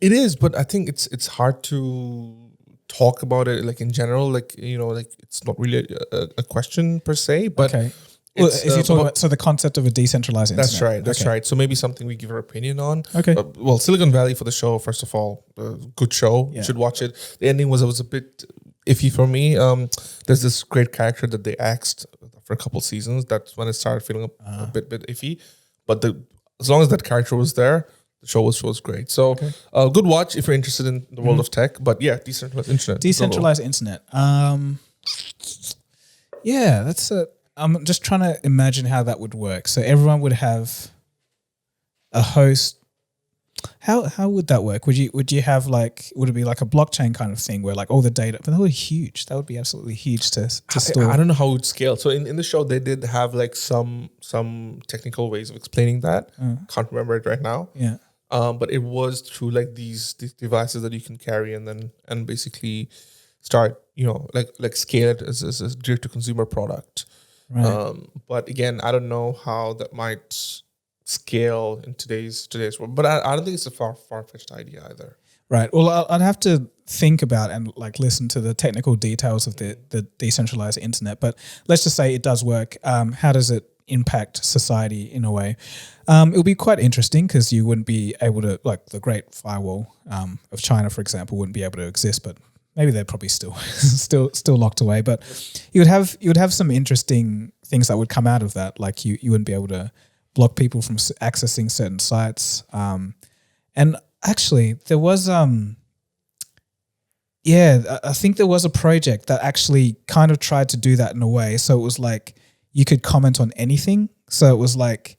[SPEAKER 1] It is, but I think it's hard to talk about it like in general. Like it's not really a question per se. But
[SPEAKER 2] okay. Well, is he talking about the concept of a decentralized internet?
[SPEAKER 1] That's right. That's right. So maybe something we give our opinion on.
[SPEAKER 2] Okay.
[SPEAKER 1] Well, Silicon Valley for the show. First of all, good show. You should watch it. The ending was a bit iffy for me. There's this great character that they axed for a couple seasons. That's when it started feeling a bit iffy. But as long as that character was there, the show was great. So good watch if you're interested in the world of tech. But yeah, decentralized internet.
[SPEAKER 2] Decentralized internet. I'm just trying to imagine how that would work. So everyone would have a host. How would that work? Would you have would it be like a blockchain kind of thing where like all the data? But that would be huge. That would be absolutely huge to store.
[SPEAKER 1] I don't know how it would scale. So in the show they did have like some technical ways of explaining that. Can't remember it right now.
[SPEAKER 2] Yeah.
[SPEAKER 1] But it was through like these devices that you can carry and basically start like scale it as a direct to consumer product.
[SPEAKER 2] Right.
[SPEAKER 1] But again, I don't know how that might scale in today's world. But I don't think it's a far-fetched idea either.
[SPEAKER 2] Right. Well, I'd have to think about and like listen to the technical details of the decentralized internet. But let's just say it does work. How does it impact society in a way? It would be quite interesting because you wouldn't be able to, like the Great Firewall of China, for example, wouldn't be able to exist, but maybe they're probably still locked away. But you would have some interesting things that would come out of that. Like you wouldn't be able to block people from accessing certain sites. And actually there was, I think there was a project that actually kind of tried to do that in a way. So it was like you could comment on anything. So it was like,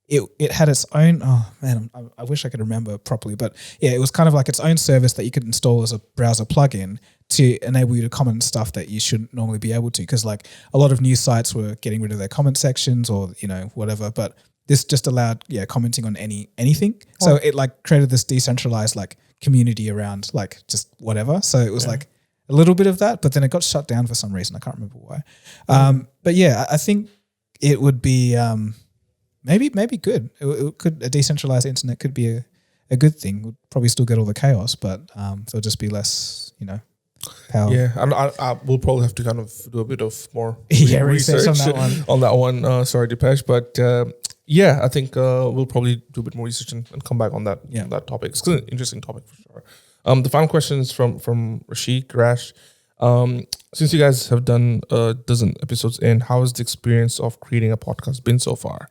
[SPEAKER 2] it had its own, I wish I could remember properly, but yeah, it was kind of like its own service that you could install as a browser plugin to enable you to comment on stuff that you shouldn't normally be able to. Because like a lot of news sites were getting rid of their comment sections or, whatever, but this just allowed, commenting on anything. So it like created this decentralized like community around like just whatever. So it was like a little bit of that, but then it got shut down for some reason. I can't remember why. But yeah, I think it would be maybe good. A decentralized internet could be a good thing. We'd probably still get all the chaos, but there'll just be less, power.
[SPEAKER 1] Yeah, I will probably have to kind of do a bit of more
[SPEAKER 2] research on that one.
[SPEAKER 1] Sorry, Deepesh, but I think we'll probably do a bit more research and come back on that topic. It's an interesting topic for sure. The final question is from Rashid Rash. Since you guys have done a dozen episodes in, how has the experience of creating a podcast been so far?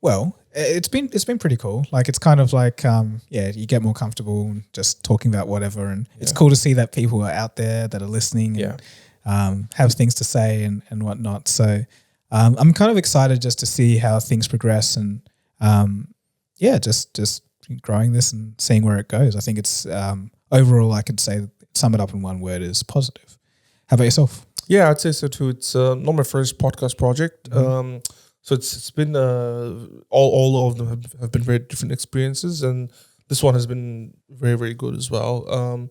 [SPEAKER 2] Well, it's been pretty cool. Like it's kind of like you get more comfortable just talking about whatever, and it's cool to see that people are out there that are listening and have things to say and whatnot. So I'm kind of excited just to see how things progress and just growing this and seeing where it goes. I think it's overall I could say sum it up in one word is positive. How about yourself?
[SPEAKER 1] Yeah, I'd say so too. It's not my first podcast project. So it's been all of them have been very different experiences, and this one has been very, very good as well.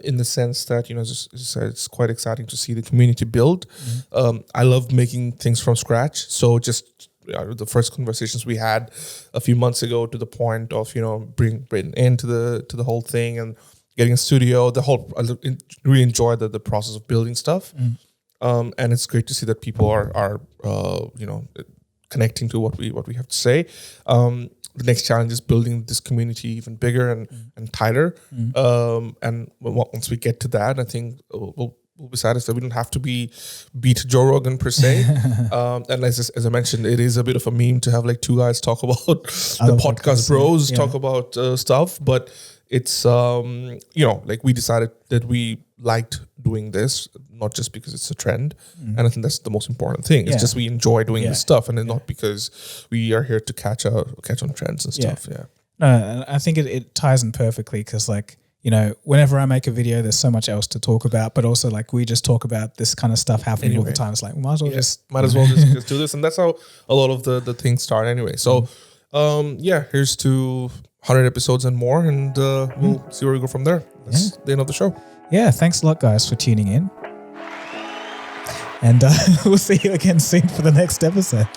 [SPEAKER 1] In the sense that, as you said, it's quite exciting to see the community build. I love making things from scratch. So just the first conversations we had a few months ago to the point of bring Brayden into the whole thing and getting a studio. I really enjoy the process of building stuff. And it's great to see that people are connecting to what we have to say. The next challenge is building this community even bigger and tighter. And once we get to that, I think we'll be satisfied. We don't have to beat Joe Rogan per se. And as I mentioned, it is a bit of a meme to have like two guys talk about the podcast bros talk about stuff, but it's like we decided that we liked doing this, not just because it's a trend. And I think that's the most important thing. It's just we enjoy doing this stuff, and then not because we are here to catch on trends and stuff.
[SPEAKER 2] No, I think it ties in perfectly because whenever I make a video, there's so much else to talk about, but also like we just talk about this kind of stuff happening all the time. It's like, might as well just
[SPEAKER 1] do this. And that's how a lot of the things start anyway. So here's to 100 episodes and more, and we'll see where we go from there. That's the end of the show.
[SPEAKER 2] Yeah, thanks a lot, guys, for tuning in. And we'll see you again soon for the next episode.